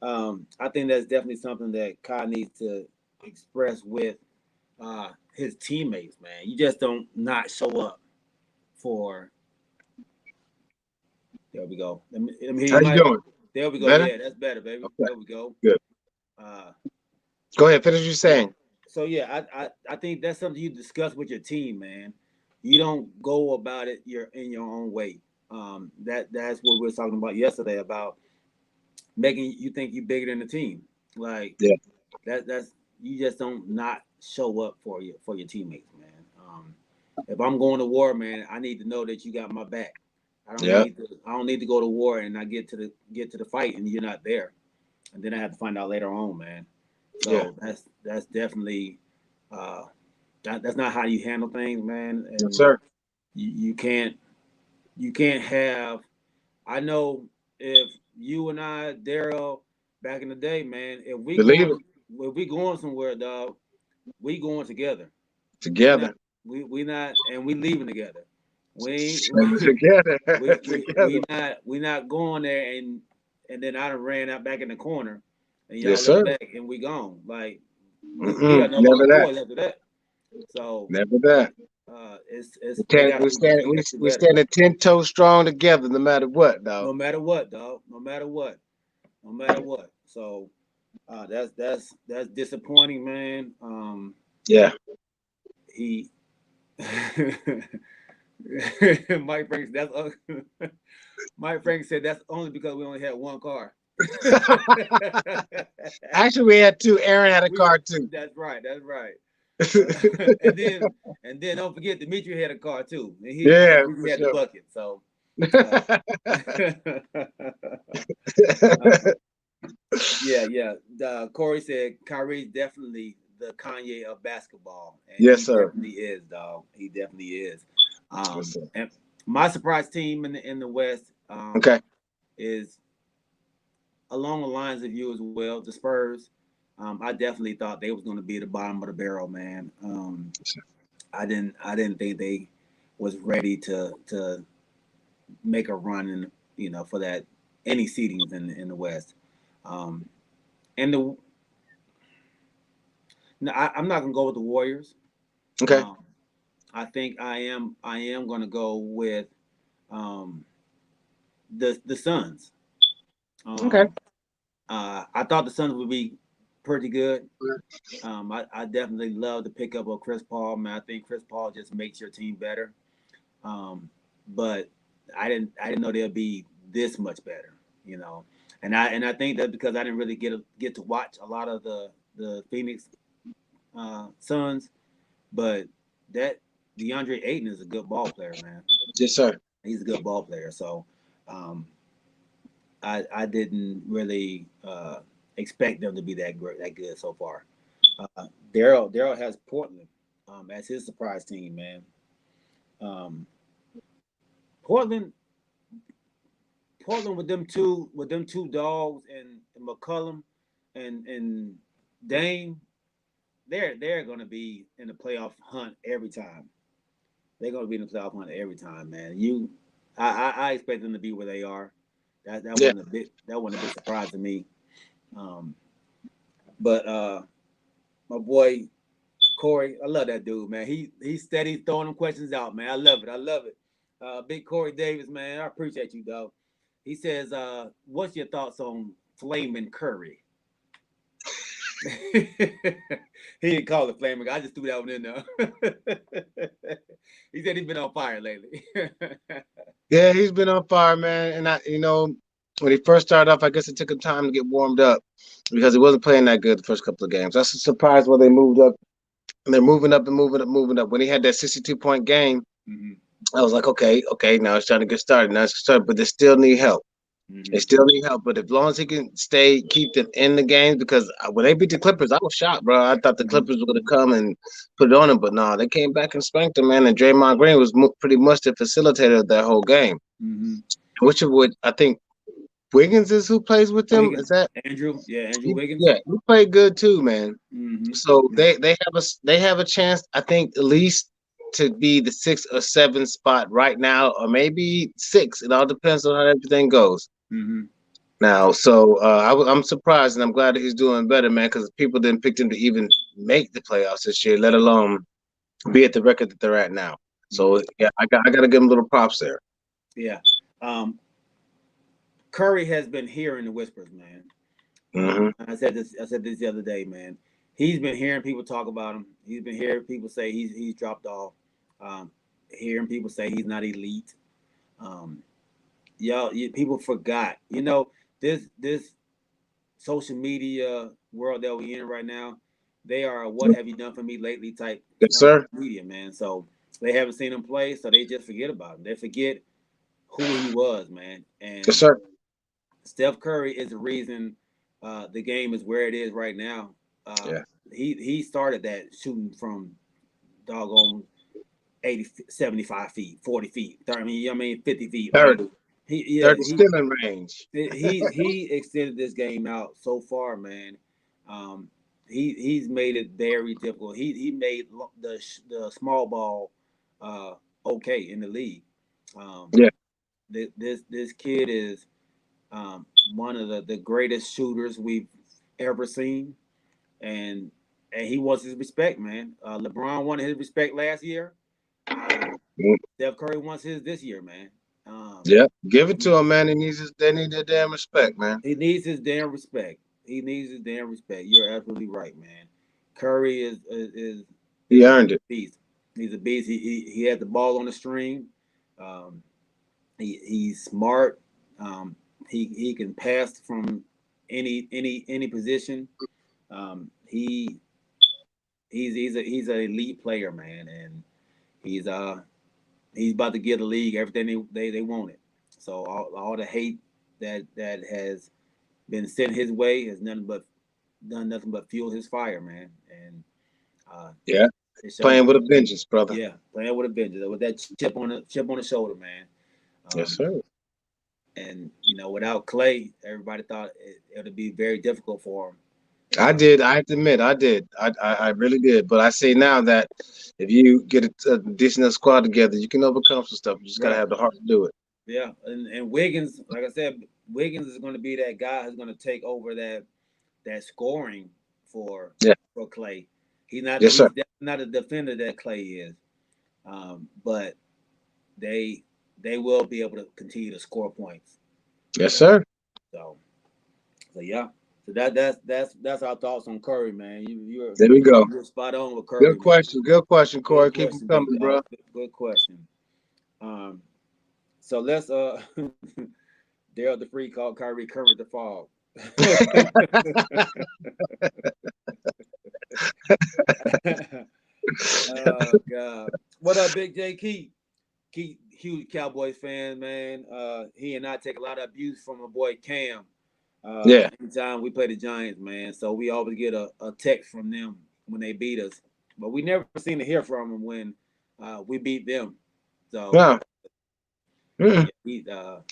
I think that's definitely something that Kai needs to express with his teammates, man. You just don't not show up for. There we go. Let me hear How you Mike. doing? There we go. Better? Yeah, that's better, baby. Okay. There we go. Good. Uh, Go ahead. Finish what you're saying. so yeah, I think that's something you discuss with your team, man. You don't go about it in your own way. That's what we were talking about yesterday about making you think you're bigger than the team. Like Yeah. that's you just don't not show up for your teammates, man. If I'm going to war, man, I need to know that you got my back. I don't need to go to war and I get to the fight and you're not there, and then I have to find out later on, man. So that's definitely that's not how you handle things, man. And Yes, sir. you can't have. I know if you and I, Daryl, back in the day, man, Believe it. if we going somewhere, dog, we going together. Together. We not and we leaving together. We Together. we not going there and then I done ran out back in the corner and y'all Yes, look sir. back and we gone. Like we got no Never that. boys after that. So Never that. it's they got We stand 10 toes strong together, no matter what, dog. no matter what, dog. No matter what. No matter what. So that's disappointing, man. Yeah. He Mike Frank Mike Frank said that's only because we only had one car. Actually, we had two. Aaron had a card too. That's right. That's right. And then don't forget Dimitri had a car too, and he Yeah, Dimitri for had the sure. bucket. So, yeah. Corey said Kyrie's definitely the Kanye of basketball, and Yes, he sir. definitely is, dog. He definitely is. Yes, sir. And my surprise team in the West Okay. is along the lines of you as well. The Spurs. I definitely thought they was going to be at the bottom of the barrel, man. I didn't think they was ready to make a run in for that any seedings in the West. Um, and the no, I'm not gonna go with the Warriors. Okay. Um, I think I am gonna go with um, the Suns. Okay. Um, I thought the Suns would be pretty good. I definitely love the pickup of Chris Paul. Man, I think Chris Paul just makes your team better. But I didn't know they'll be this much better. You know, and I think that because I didn't really get to watch a lot of the Phoenix Suns, but that DeAndre Ayton is a good ball player, man. Yes, sir. He's a good ball player. So um, I didn't really expect them to be that great, that good so far. Daryl has Portland as his surprise team, man. Um, Portland Portland with them two dogs and McCullum and Dame, they're gonna be in the playoff hunt every time. They're gonna be in the playoff hunt every time, man. I expect them to be where they are. That Yeah. wasn't a big surprise to me. Um, but my boy Corey, I love that dude, man. He's steady throwing them questions out, man. I love it. I love it. Big Corey Davis, man. I appreciate you, dog. He says, "What's your thoughts on Flaming Curry?" He didn't call it flaming. I just threw that one in there. He said he's been on fire lately. Yeah, he's been on fire, man. And when he first started off, I guess it took him time to get warmed up because he wasn't playing that good the first couple of games. That's a surprise why they moved up. And they're moving up and moving up, moving up. When he had that 62-point game, Mhm, I was like, okay, now it's trying to get started. Now it's started, but they still need help. They mhm, still need help. But as long as he can keep them in the game, because when they beat the Clippers, I was shocked, bro. I thought the mhm, Clippers were going to come and put it on them, but no, they came back and spanked them, man. And Draymond Green was pretty much the facilitator of that whole game. mhm. Which of what I think Wiggins is who plays with them. Is Wiggins, that Andrew Wiggins. yeah? He played good too, man. Hmm. So they have a chance, I think, at least to be the 6 or 7 spot right now, or maybe 6. It all depends on how everything goes Hmm. now. So I'm surprised, and I'm glad that he's doing better, man, because people didn't pick him to even make the playoffs this year, let alone be at the record that they're at now. Hmm. So yeah, I got to give him little props there. Yeah. Um, Curry has been hearing the whispers, man. Hmm. I said this. I said this the other day, man. He's been hearing people talk about him. He's been hearing people say he's dropped off. Um, Hearing people say he's not elite. Um, people forgot. This social media world that we in right now. They are what have you done for me lately type Yes, sir. media, man. So they haven't seen him play, so they just forget about him. They forget who he was, man. Yes, And sir. Steph Curry is the reason the game is where it is right now. Yeah. He started that shooting from doggone 80, 75 feet, 40 feet, 30, 50 feet. Like 30. he, yeah, 30 still in range. he extended this game out so far, man. Um, he's made it very difficult. He made the small ball uh, okay in the league. Um, Yeah. this kid is one of the greatest shooters we've ever seen, and he wants his respect, man. LeBron wanted his respect last year. Steph Curry wants his this year, man. Um, Yeah, give it he, to him, man. They need their damn respect, man. he needs his damn respect. He needs his damn respect. You're absolutely right, man. Curry is He a earned it. beast. He's a beast. He had the ball on the string. Um, he's smart. He can pass from any position. He he's an elite player, man, and he's he's about to give the league everything they wanted. So all the hate that has been sent his way has done nothing but fuel his fire, man. And Yeah, it shows, playing with a vengeance, brother. yeah, playing with a vengeance, with that chip on the shoulder, man. Yes, sir. And without Clay, everybody thought it would be very difficult for him. I did. I have to admit, I did. I really did. But I say now that if you get a decent squad together, you can overcome some stuff. You just gotta Right. have the heart to do it. Yeah, and Wiggins, like I said, Wiggins is going to be that guy who's going to take over that scoring for Yeah. for Clay. He's Yes, sir. not a defender that Clay is, but they they will be able to continue to score points. Yes, sir. So yeah. So that's our thoughts on Curry, man. There we go. You're spot on with Curry, Good man. question. Good question, Corey. Good Keep them question, big coming, bro. dog. Good question. Um, so let's Daryl the Free called Kyrie Kermit the Frog. Oh God. What up, Big J Keith? Keith, huge Cowboys fan, man. He and I take a lot of abuse from my boy Cam. Yeah. Anytime we play the Giants, man. So we always get a text from them when they beat us. But we never seem to hear from them when we beat them. So No. Mm. he, No,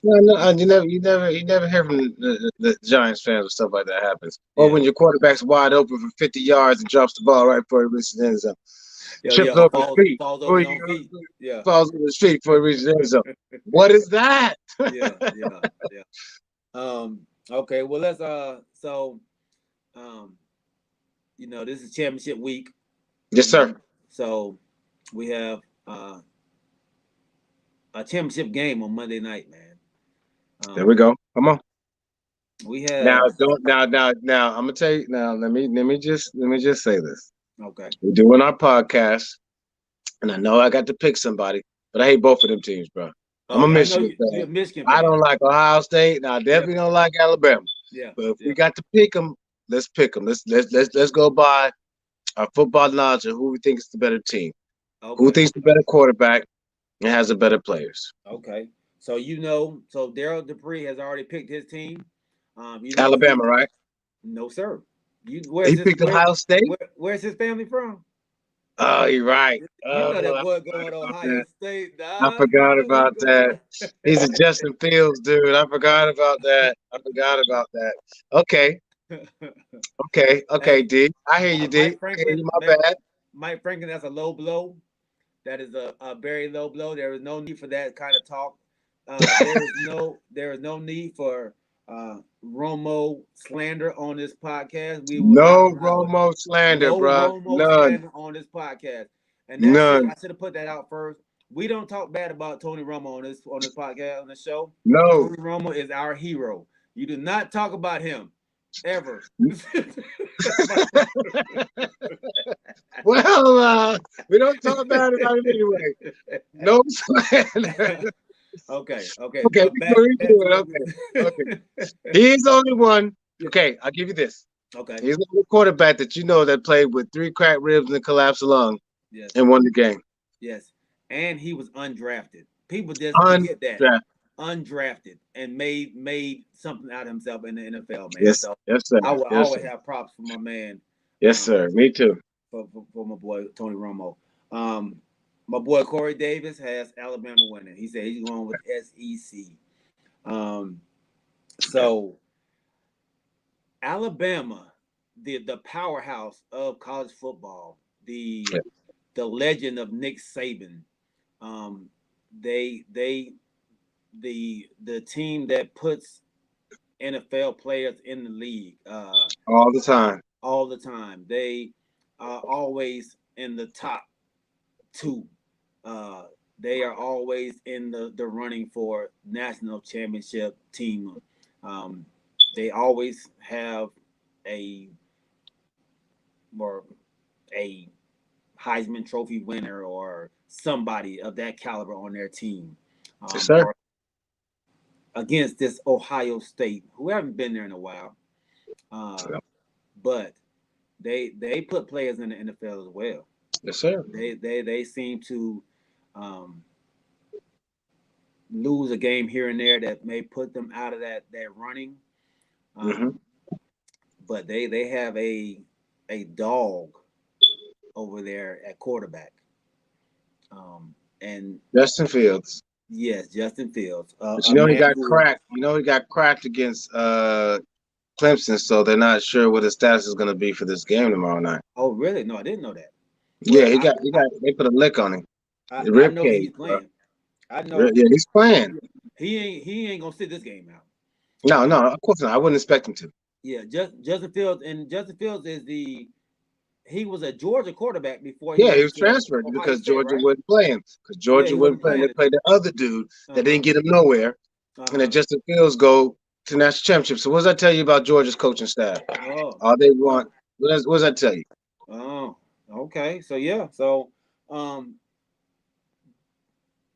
you never hear from the Giants fans or stuff like that happens. Or yeah. when your quarterback's wide open for 50 yards and drops the ball right before he reaches the end zone. Trips over the street. Falls over his own feet. Yeah. Falls over the street before he reaches the end zone. What is that? Yeah. Okay, well let's this is championship week. Yes, sir. So we have a championship game on Monday night, man. There we go. Come on. We have Now don't now I'm gonna tell you now, let me just say this. okay. We're doing our podcast, and I know I got to pick somebody, but I hate both of them teams, bro. I'm a Michigan fan. You're a Michigan I fan. don't like Ohio State, and I definitely don't like Alabama. Yeah. But if we got to pick them, let's pick them. Let's go by our football knowledge of who we think is the better team, Okay. who thinks the better quarterback, and has the better players. Okay. So so Daryl Dupree has already picked his team. Alabama, right? No, sir. He picked Ohio State. Where's his family from? Oh, you're right. You know that boy going to Ohio State. I forgot about that. He's a Justin Fields dude. I forgot about that. Okay. Hey, D. I hear you, D. Mike Franklin, My bad. Mike Franklin, that's a low blow. That is a very low blow. There is no need for that kind of talk. There is no need for Romo slander on this podcast. We will No not allow Romo slander, no bro. Romo None. slander on this podcast. And that's None. I should have put that out first. We don't talk bad about Tony Romo on this podcast, on this show. No. Tony Romo is our hero. You do not talk about him ever. Well, we don't talk bad about it anyway. No slander. Okay. Okay. He's the only one. Okay, I'll give you this. Okay. He's the only quarterback that you know that played with 3 cracked ribs and a collapsed lung and won the game. Yes. And he was undrafted. People just forget that. Undrafted and made something out of himself in the NFL, man. Yes, so yes, sir. I will always have props for my man. Yes, sir. Me too. For my boy Tony Romo. My boy Corey Davis has Alabama winning. He said he's going with SEC. So Alabama, the powerhouse of college football, the legend of Nick Saban. The team that puts NFL players in the league all the time. All the time. They are always in the top 2. They are always in the running for national championship team. They always have a Heisman Trophy winner or somebody of that caliber on their team. Yes, sir. against this Ohio State, who haven't been there in a while. Yeah. But they put players in the NFL as well. Yes, sir. They seem to um, lose a game here and there that may put them out of that running. Mm-hmm. But they have a dog over there at quarterback. And Justin Fields. yes, Justin Fields, But a he man got who. cracked. He got cracked against Clemson, so they're not sure what his status is going to be for this game tomorrow night. Oh, really? No, I didn't know that. Yeah, Well, they put a lick on him. The I rib know cage, he's bro. playing. I know Yeah, he's playing. he ain't gonna sit this game out. No, of course not. I wouldn't expect him to. Yeah, Justin Fields, and Justin Fields is he was a Georgia quarterback before he Yeah, he went was to transferred Ohio because State, Georgia right? wasn't playing. Because Yeah, Georgia he wasn't wasn't playing. They playing. played the other dude that didn't get him nowhere. And then Uh-huh. Justin Fields go to national championship. So what does that tell you about Georgia's coaching staff? Oh, All they well, want. What does that tell you? oh, okay. So yeah, so um,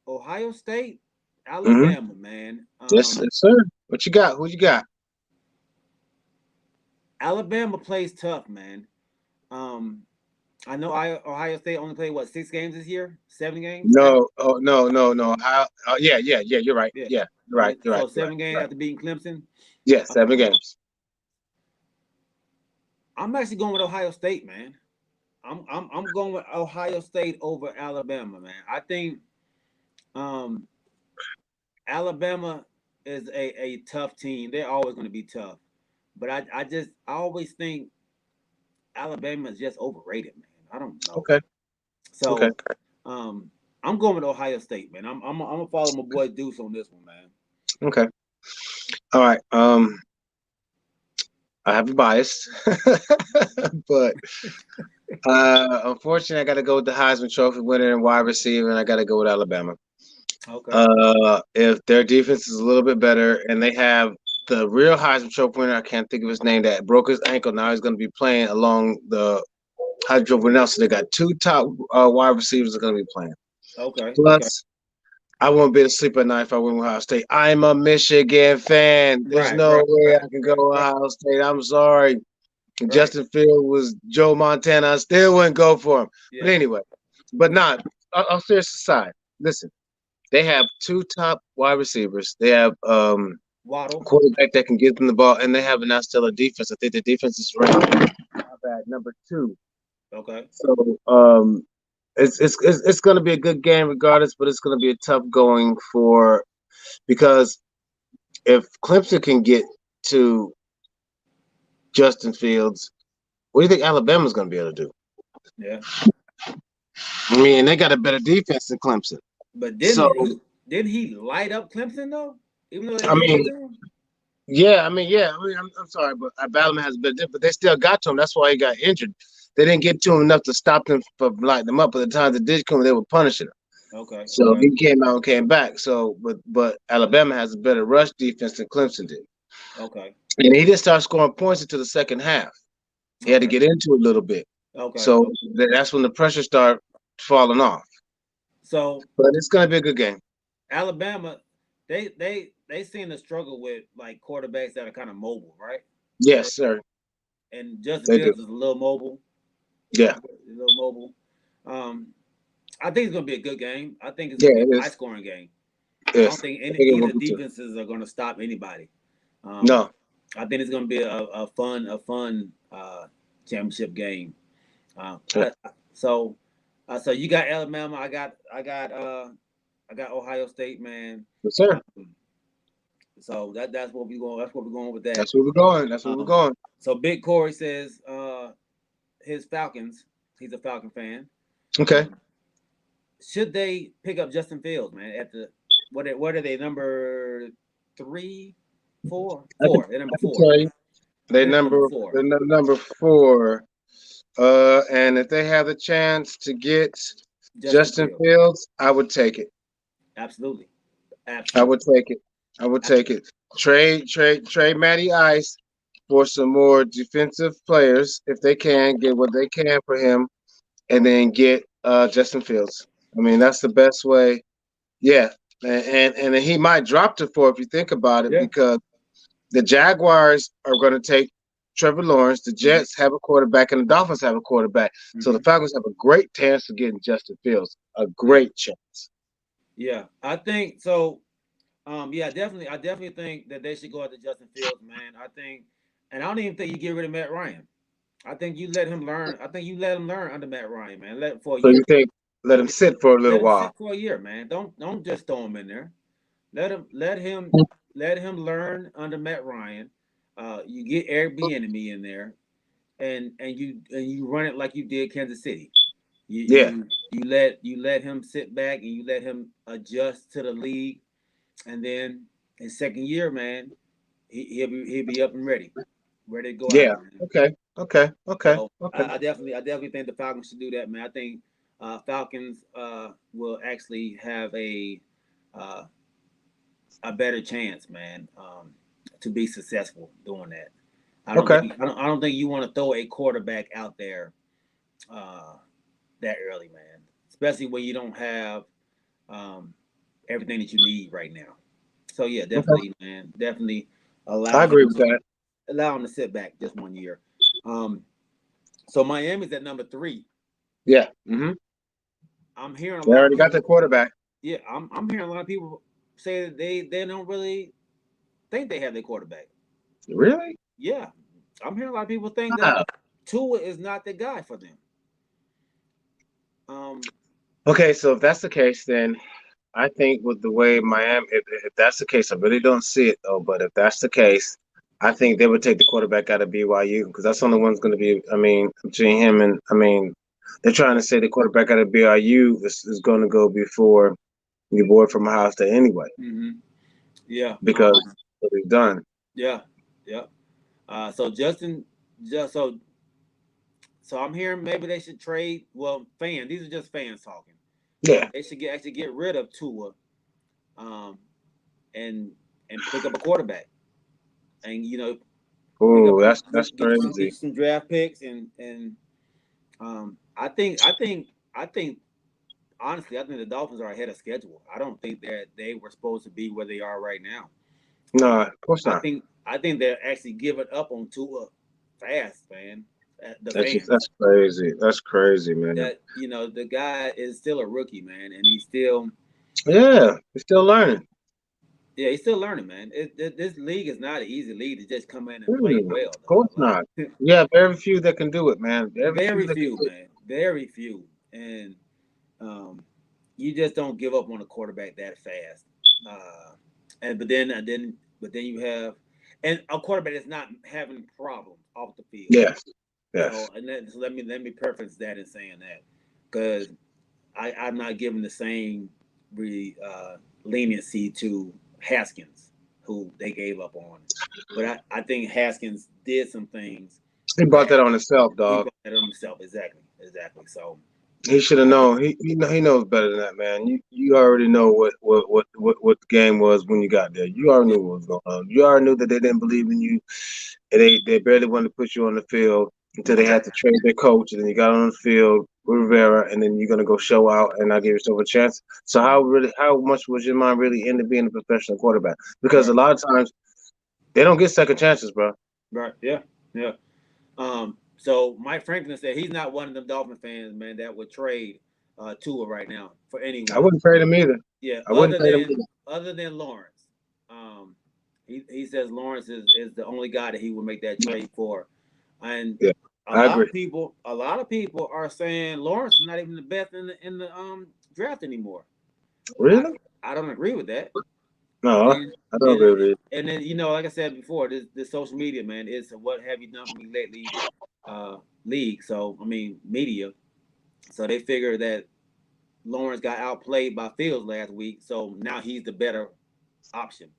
Ohio State, Mm-hmm. Alabama, man. Yes, sir. What you got? Who you got? Alabama plays tough, man. Um, I know Ohio State only played what 6 games this year, 7 games. No, oh no. How? Yeah. You're right. Yeah, Yeah, you're right. only You're right. so You're right. 7 games You're right. after beating Clemson. Yeah, 7 Um, games. I'm actually going with Ohio State, man. I'm going with Ohio State over Alabama, man. I think um, Alabama is a tough team. They're always going to be tough, but I always think Alabama is just overrated, man. I don't know. Okay. Okay. So I'm going with Ohio State, man. I'm gonna follow my boy Deuce on this one, man. Okay. All right. I have a bias, but unfortunately, I got to go with the Heisman Trophy winner and wide receiver, and I got to go with Alabama. Okay. If their defense is a little bit better, and they have the real Heisman Trophy winner, I can't think of his name, that broke his ankle. Now he's going to be playing along the Heisman Trophy winner. So they got 2 top wide receivers that are going to be playing. Okay. Plus, I won't be able to sleep at night if I win Ohio State. I'm a Michigan fan. There's no way I can go Ohio State. I'm sorry. If Justin Fields was Joe Montana, I still wouldn't go for him. Yeah. But anyway, all serious aside, listen, they have 2 top wide receivers. They have Waddle, quarterback that can get them the ball, and they have a stellar defense. I think the defense is ranked at number 2. Okay. So it's going to be a good game regardless, but it's going to be a tough going because if Clemson can get to Justin Fields, what do you think Alabama's going to be able to do? Yeah. I mean, they got a better defense than Clemson. But didn't he light up Clemson though? Even though I'm sorry, but Alabama has a better defense, but they still got to him. That's why he got injured. They didn't get to him enough to stop them from lighting them up. But the time they did come, they were punishing him. Okay. So he came out and came back. So, but Alabama has a better rush defense than Clemson did. Okay. And he didn't start scoring points until the second half. He had to get into it a little bit. Okay. So that's when the pressure started falling off. So, but it's going to be a good game. Alabama, they seem to struggle with like quarterbacks that are kind of mobile, right? Yes, sir. And Justin Fields is a little mobile. Yeah. A little mobile. I think it's going to be a good game. I think it's going to be a high-scoring game. Yes. I don't think either defenses are going to stop anybody. No. I think it's going to be a fun championship game. So you got Alabama. I got Ohio State, man. Yes, sir. So that's what we're going. That's what we're going with that. That's where we're going. So Big Corey says his Falcons. He's a Falcon fan. Okay. Should they pick up Justin Fields, man? At the what are they, number 3, 4? 4. They're number 4. They're number 4. They're number 4. And if they have the chance to get Justin Fields, I would take it. Absolutely. I would take it. Trade Matty Ice for some more defensive players if they can, get what they can for him, and then get Justin Fields. I mean, that's the best way. Yeah, and he might drop to 4 if you think about it, Yeah. because the Jaguars are going to take Trevor Lawrence. The Jets have a quarterback, and the Dolphins have a quarterback. So the Mm-hmm. Falcons have a great chance of getting Justin Fields. A Yeah. great chance. Yeah. I think so. Yeah, definitely. I definitely think that they should go after Justin Fields, man. I think, and I don't even think you get rid of Matt Ryan. I think you let him learn. I think you let him learn under Matt Ryan, man. Let for a So you year. think let him sit for a Let little him while? sit for a year, man. Don't just throw him in there. Let him learn under Matt Ryan. You get Eric Bieniemy in there, and you run it like you did Kansas City. You Yeah, you you let him sit back and you let him adjust to the league, and then his second year, man, he'll be up and ready to go out yeah. there, man. Okay. So I definitely think the Falcons should do that, man. I think Falcons will actually have uh, a better chance, man, to be successful doing that. Okay. I don't think you want to throw a quarterback out there uh, that early, man. Especially when you don't have um, everything that you need right now. So yeah, Okay. definitely, man, definitely I allow him agree with that. to sit back just 1 year. Um, so Miami's at number three. Yeah. I'm hearing a They lot of already got people. the quarterback. Yeah, I'm hearing a lot of people say that they don't really think they have their quarterback. Really? Yeah, I'm hearing a lot of people think that Wow. Tua is not the guy for them. Um, Okay, so if that's the case, then I think with the way Miami, if that's the case, I really don't see it though. But if that's the case, I think they would take the quarterback out of BYU because that's the only one's going to be. I mean, between him and they're trying to say the quarterback out of BYU is going to go before your boy from Ohio State anyway hmm Yeah, because what he's done. yeah, yeah. So Justin, just so I'm hearing maybe they should trade. Well, fans, these are just fans talking. Yeah. They should get rid of Tua, um, and pick up a quarterback, and pick up Oh, that's get you crazy. some draft picks, and I think honestly, I think the Dolphins are ahead of schedule. I don't think that they were supposed to be where they are right now. No, of course not. I think they're actually giving up on Tua fast, man. The That's fans crazy. That's crazy, man. that the guy is still a rookie, man, and he's still Yeah, he's still learning. yeah he's still learning, man. This league is not an easy league to just come in and play well, Of dog. course not. Yeah, very few that can do it, man. Very few Very that can few, do man, very few, and um, you just don't give up on a quarterback that fast. Uh, but then you have and a quarterback that's not having problems off the field. it. Yes, So yes. so let me preface that in saying that because I'm not giving the same leniency to Haskins, who they gave up on. But I think Haskins did some things He brought that that on himself, he dog. brought that on himself. Exactly. So He should have I think known. He knows better than that, man. You already know what the game was when you got there. You already yeah, knew what was going on. You already knew that they didn't believe in you, and they barely wanted to put you on the field until they mm-hmm. had to trade their coach, and then you got on the field with Rivera, and then you're gonna go show out and not give yourself a chance. So how much was your mind really into being a professional quarterback? Because a Right, lot of times they don't get second chances, bro. right, yeah, yeah. So Mike Franklin said he's not one of them Dolphin fans, man, that would trade Tua right now for I anyone. wouldn't trade him either. Yeah, I wouldn't trade him either. other than Lawrence. He says Lawrence is the only guy that he would make that trade for, and Yeah, I agree. a lot of people are saying Lawrence is not even the best in the draft anymore. I Really? I don't agree with that. No, And I don't agree with it. and then like I said before, this social media, man, is what have you done for me lately, league. So I mean media. So they figure that Lawrence got outplayed by Fields last week, so now he's the better option.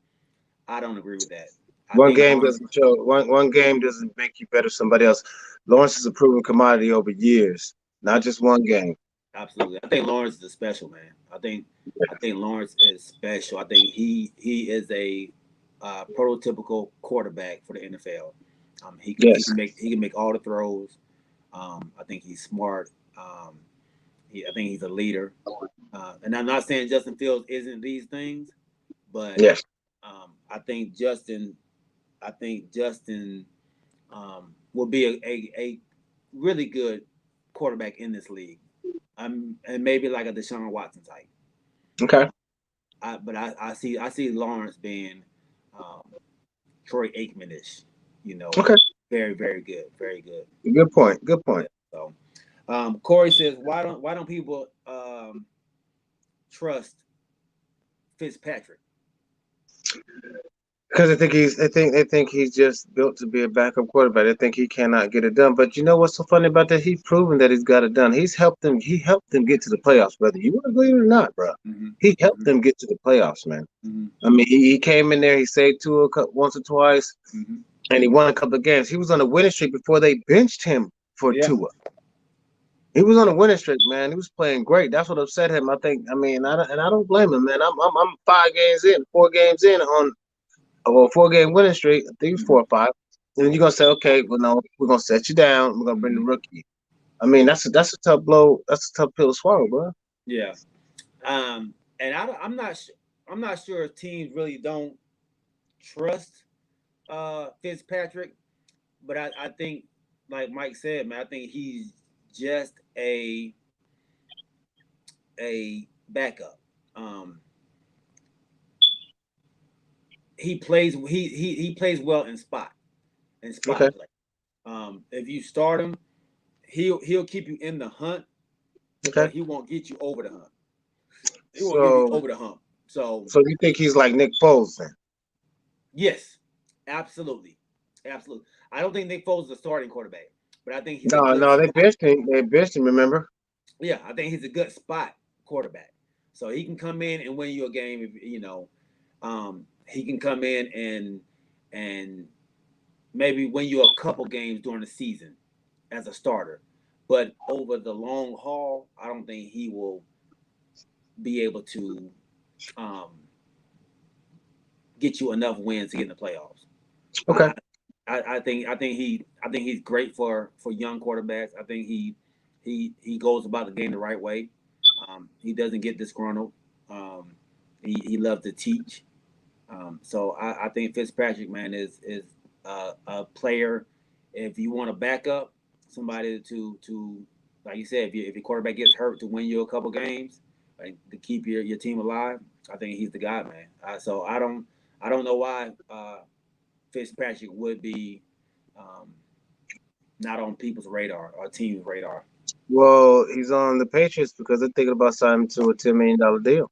I don't agree with that. I One think game Lawrence, doesn't show. One game doesn't make you better than somebody else. Lawrence is a proven commodity over years, not yeah, just one game. absolutely. I think Lawrence is a special man. I think Lawrence is special. I think he is a prototypical quarterback for the NFL. He Yes. can make all the throws. I think he's smart. I think he's a leader. And I'm not saying Justin Fields isn't these things, but Yes. I think Justin will be a really good quarterback in this league. And maybe like a Deshaun Watson type. Okay. But I see Lawrence being Troy Aikman-ish. Okay. Very very good, very good. Good point. Good point. So, Corey says, why don't people trust Fitzpatrick? Because they think he's just built to be a backup quarterback. They think he cannot get it done. But you know what's so funny about that? He's proven that he's got it done. He's helped them. He helped them get to the playoffs, whether you want to believe it or not, bro. Mm-hmm. He helped them get to the playoffs, man. Mm-hmm. I mean, he came in there. He saved Tua once or twice, Mm-hmm. and he won a couple of games. He was on a winning streak before they benched him for Tua. He was on a winning streak, man. He was playing great. That's what upset him. I think. I mean, I don't blame him, man. I'm 4 games in on a 4-game winning streak. I think it's 4 or 5. And then you're gonna say, okay, well, no, we're gonna set you down. We're gonna bring the rookie. I mean, that's a tough blow. That's a tough pill to swallow, bro. Yeah. And I'm not sure if teams really don't trust Fitzpatrick, but I think, like Mike said, man, I think he's just a backup. He plays he plays well in spot Okay. play. If you start him, he'll keep you in the hunt, Okay. but he won't get you over the hump. He won't get you over the hump. So you think he's like Nick Foles then? Yes, absolutely. I don't think Nick Foles is a starting quarterback, but I think he's No, they benched him. They benched him, remember? Yeah, I think he's a good spot quarterback. So he can come in and win you a game if he can come in and maybe win you a couple games during the season as a starter. But over the long haul, I don't think he will be able to get you enough wins to get in the playoffs. Okay. I think he's great for young quarterbacks. I think he goes about the game the right way. He doesn't get disgruntled. He loves to teach. So I think Fitzpatrick, man, is a player. If you want to back up somebody to like you said, if your quarterback gets hurt to win you a couple games, like, to keep your team alive, I think he's the guy, man. So I don't know why Fitzpatrick would be not on people's radar or team's radar. Well, he's on the Patriots because they're thinking about signing him to a $10 million deal.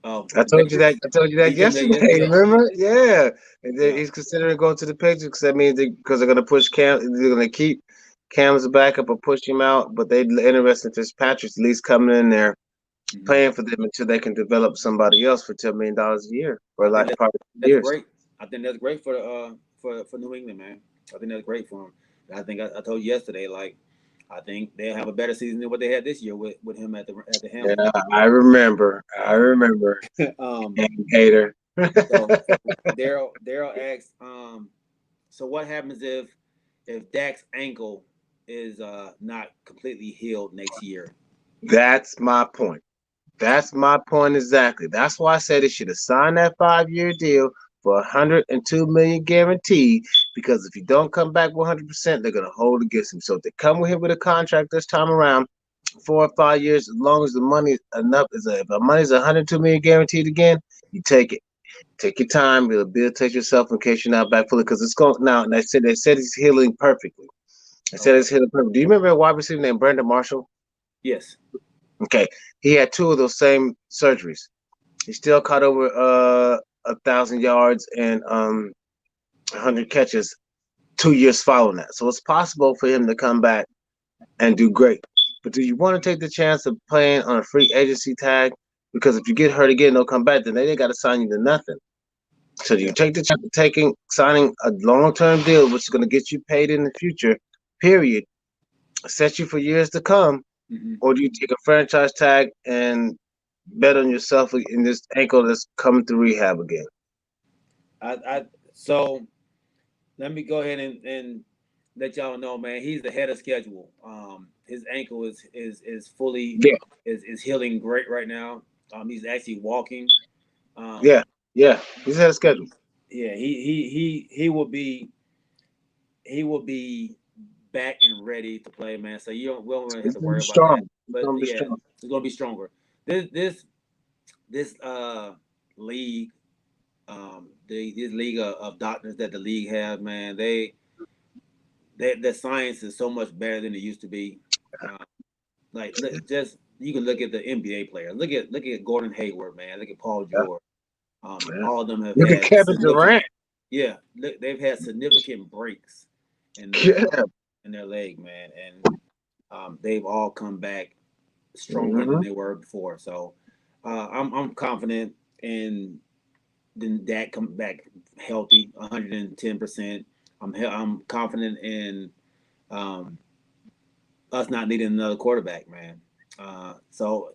Oh, I told you that yesterday. Remember? Yeah. And then he's considering going to the Patriots because that means because they're going to push Cam. They're going to keep Cam as a backup or push him out. But they're interested in Fitzpatrick at least coming in there, playing for them until they can develop somebody else for $10 million a year for that's years. Great. I think that's great for New England, man. I think that's great for him. I think I told you yesterday, like, I think they'll have a better season than what they had this year with him at the helm. Yeah, I remember. Hater. So Daryl asks, so what happens if Dak's ankle is not completely healed next year? That's my point. That's my point exactly. That's why I said they should have signed that 5-year deal for $102 million guaranteed. Because if you don't come back 100%, they're gonna hold against him. So if they come with him with a contract this time around, 4 or 5 years, as long as the money enough if the money's $102 million guaranteed again, you take it. Take your time, rehabilitate yourself in case you're not back fully. Because it's going now. And they said he's healing perfectly. They said he's healing perfectly. Do you remember a wide receiver named Brandon Marshall? Yes. Okay, he had 2 of those same surgeries. He still caught over 1,000 yards and 100 catches 2 years following that. So it's possible for him to come back and do great. But do you want to take the chance of playing on a free agency tag? Because if you get hurt again, they'll come back. Then they got to sign you to nothing. So do you take the chance of signing a long-term deal, which is going to get you paid in the future, period, set you for years to come, or do you take a franchise tag and bet on yourself in this ankle that's coming through rehab again? So let me go ahead and let y'all know, man. He's ahead of schedule. his ankle is fully Yeah, is healing great right now. He's actually walking. Um, yeah, yeah. He's had a schedule. yeah, he will be back and ready to play, man. So you don't we don't really have He's to gonna be worry about that. strong. He's But gonna be yeah, strong. it's gonna be stronger. This league, this league of doctors that the league has, man, the science is so much better than it used to be. Uh, just you can look at the NBA players. Look at Gordon Hayward, man. Look at Paul Yeah, George. yeah. All of them have Look at had Kevin significant. Durant. Yeah, they've had significant breaks in their Yeah. leg, man, and they've all come back stronger than Hmm. they were before. So I'm confident in then that come back healthy, 110%. I'm confident in um, us not needing another quarterback, man. So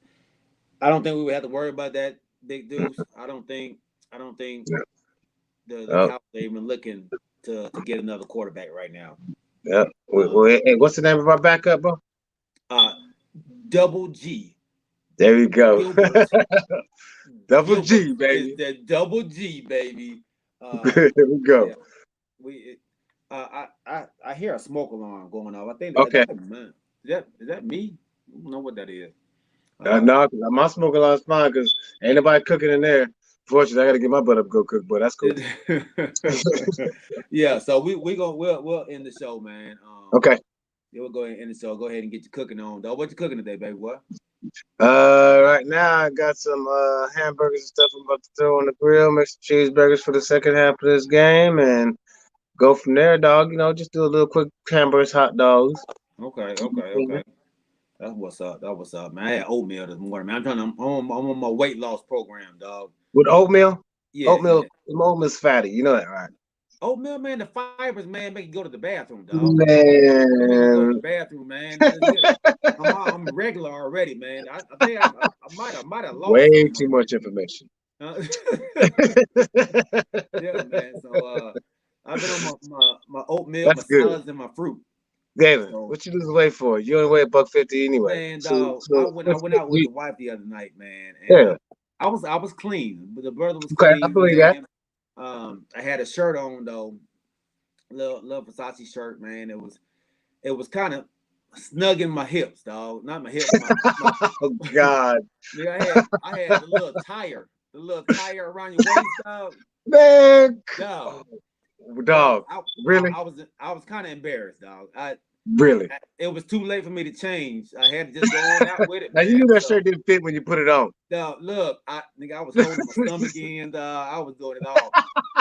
I don't think we would have to worry about that, Big Deuce. I don't think Yeah. the Oh, Cowboys are even looking to get another quarterback right now. yeah. Um, Hey, what's the name of our backup, bro? uh, Double G There we go. Gilbert. Double Gilbert G, is baby. the Double G baby. There we go. Yeah, we. I hear a smoke alarm going off. I think Okay. man. Is that me? I don't know what that is. Uh, No, my smoking alarm's fine because ain't nobody cooking in there. Fortunately, I got to get my butt up and go cook, but that's cool. yeah. So we'll end the show, man. Okay. Yeah, we'll go ahead and end the show. Go ahead and get your cooking on, though. What you cooking today, baby? What? Right now I got some hamburgers and stuff I'm about to throw on the grill, make some cheeseburgers for the second half of this game, and go from there, dog. Just do a little quick hamburgers, hot dogs. Okay. That's what's up. That's what's up, man. I had oatmeal this morning, man. I'm on my weight loss program, dog. With oatmeal. Yeah, Oatmeal, yeah. oatmeal's fatty. You know that, right? Oatmeal, man. The fibers, man, make you go to the bathroom, dog. They make you go to Man, the bathroom, man. I'm regular already, man. I think I might have lost way some. too much information. Uh, yeah, man. So I've been on my oatmeal, my That's good. salads, and my fruit. David, So what you lose weight for? You only weigh $150 anyway. man, So, dog, I so went I what's went out with you? the wife the other night, man, and Yeah. I was clean, but the brother was Okay, I clean, believe that. man. I had a shirt on though, little Versace shirt, man. It was kind of snug in my hips, dog. Not my hips, my Oh God, nigga. I had the little tire around your waist, dog. man, Dog, oh, dog. dog, I I, really, I was I was kind of embarrassed, dog. really. It was too late for me to change. I had to just go on out with it, Now you man. knew that So shirt didn't fit when you put it on. dog, look, I was holding my stomach in, dog. I was doing it all.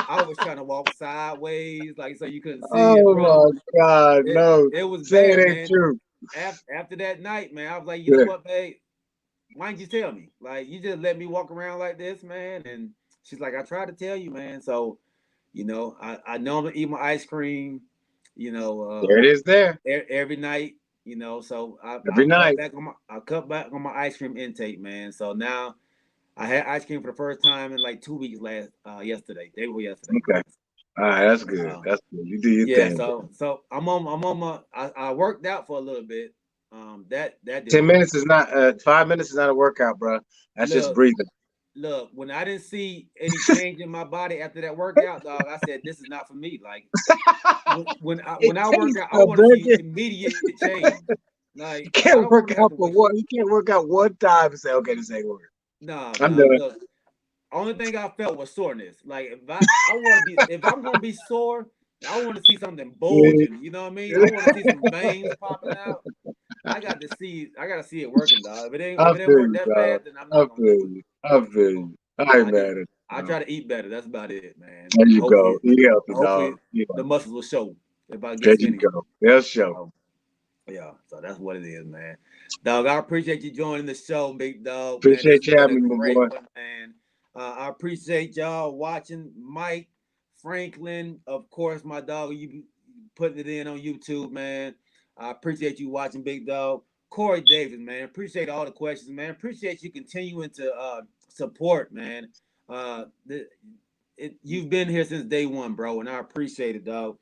I was trying to walk sideways, like so you couldn't see it, Oh bro. my God, It no, it was say it bad, ain't man. true. After that night, man, I was like, you know Yeah. what, babe? Why didn't you tell me? Like, you just let me walk around like this, man. And she's like, I tried to tell you, man. So, I normally eat my ice cream, you know, There it is. There every night, So every night. I cut back on my ice cream intake, man. So now I had ice cream for the first time in like 2 weeks day before yesterday, Okay, man. all right, that's good. Uh, That's good. You do your yeah, thing. so I'm on my I worked out for a little bit. That didn't 10 work. minutes is not. 5 minutes is not a workout, bro. That's just Look, breathing. look, when I didn't see any change in my body after that workout, dog, I said this is not for me. Like when I work out, I want to see Bro, immediate change. Like you I can't don't want work to have out to for wait. one. You can't work out one time and say, okay, this ain't working. Nah, I'm dog. done. Look, only thing I felt was soreness. Like I want to be if I'm gonna be sore, I want to see something bulging. You know what I mean? I want to see some veins popping out. I gotta see it working, dog. If it ain't I if it ain't feel work you, that dog. fast, then I'm I not gonna feel do it. you. I feel So you. I ain't I just mad at I you. try to eat better. That's about it, man. There And you go. hopefully You healthy, hopefully dog. Yeah. the muscles will show if I get There you skinny. go. They'll show. So yeah, so that's what it is, man. Dog, I appreciate you joining the show, big dog. Man, this Appreciate has you been a having me, my great boy. one, man. I appreciate y'all watching. Mike Franklin, of course, my dog. You putting it in on YouTube, man. I appreciate you watching, big dog. Corey Davis, man. Appreciate all the questions, man. Appreciate you continuing to support, man. The, you've been here since day one, bro, and I appreciate it, dog.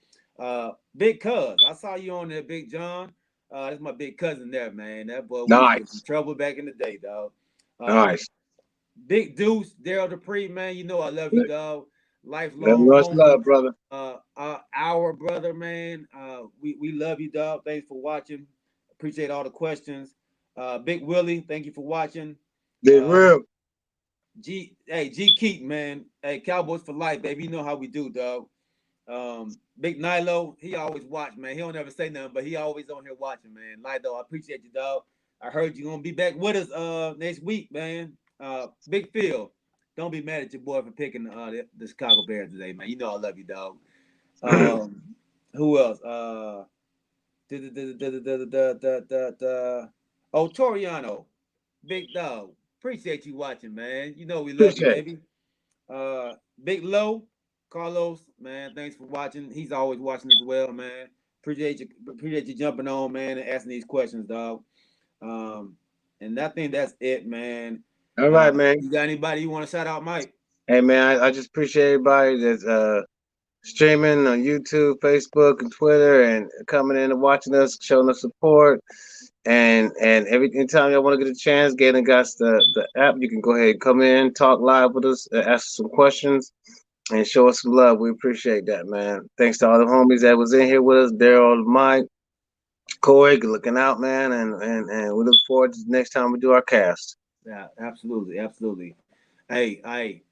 Big Cuz, I saw you on there, Big John. That's my big cousin there, man. That boy, we used to get some Nice, trouble back in the day, dog. nice. Big Deuce, Daryl Dupree, man. You know I love you, dog. Lifelong Much homie. love, brother. Our brother, man. We love you, dog. Thanks for watching. Appreciate all the questions. Big Willie, thank you for watching. Big Uh, real. G Keaton, man. Hey, Cowboys for life, baby. You know how we do, dog. Big Nilo, he always watch, man. He don't ever say nothing, but he always on here watching, man. Nilo, I appreciate you, dog. I heard you gonna be back with us next week, man. Big Phil, don't be mad at your boy for picking the Chicago Bears today, man. You know I love you, dog. Um, who else? Oh, Toriano, big dog. Appreciate you watching, man. You know we love you, Appreciate it. baby. Big Low, Carlos, man, thanks for watching. He's always watching as well, man. Appreciate you jumping on, man, and asking these questions, dog. Um, and I think that's it, man. All right, man. You got anybody you want to shout out, Mike? Hey, man, I just appreciate everybody that's streaming on YouTube, Facebook, and Twitter, and coming in and watching us, showing us support. And every anytime y'all want to get a chance, Galen got the app. You can go ahead and come in, talk live with us, ask us some questions, and show us some love. We appreciate that, man. Thanks to all the homies that was in here with us, Daryl, Mike, Corey, looking out, man, and we look forward to the next time we do our cast. Yeah, absolutely, absolutely. Hey,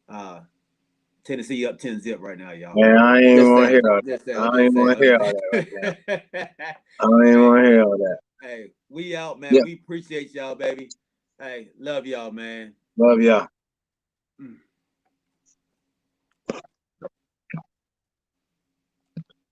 uh, Tennessee up 10-0 right now, y'all. Man, I ain't Just want to hear saying, all that. just saying. I I'm ain't just saying. want to I'm hear just all that right now. saying. I ain't Hey, want to hear all that. hey, we out, man. Yeah, We appreciate y'all, baby. Hey, love y'all, man. love y'all.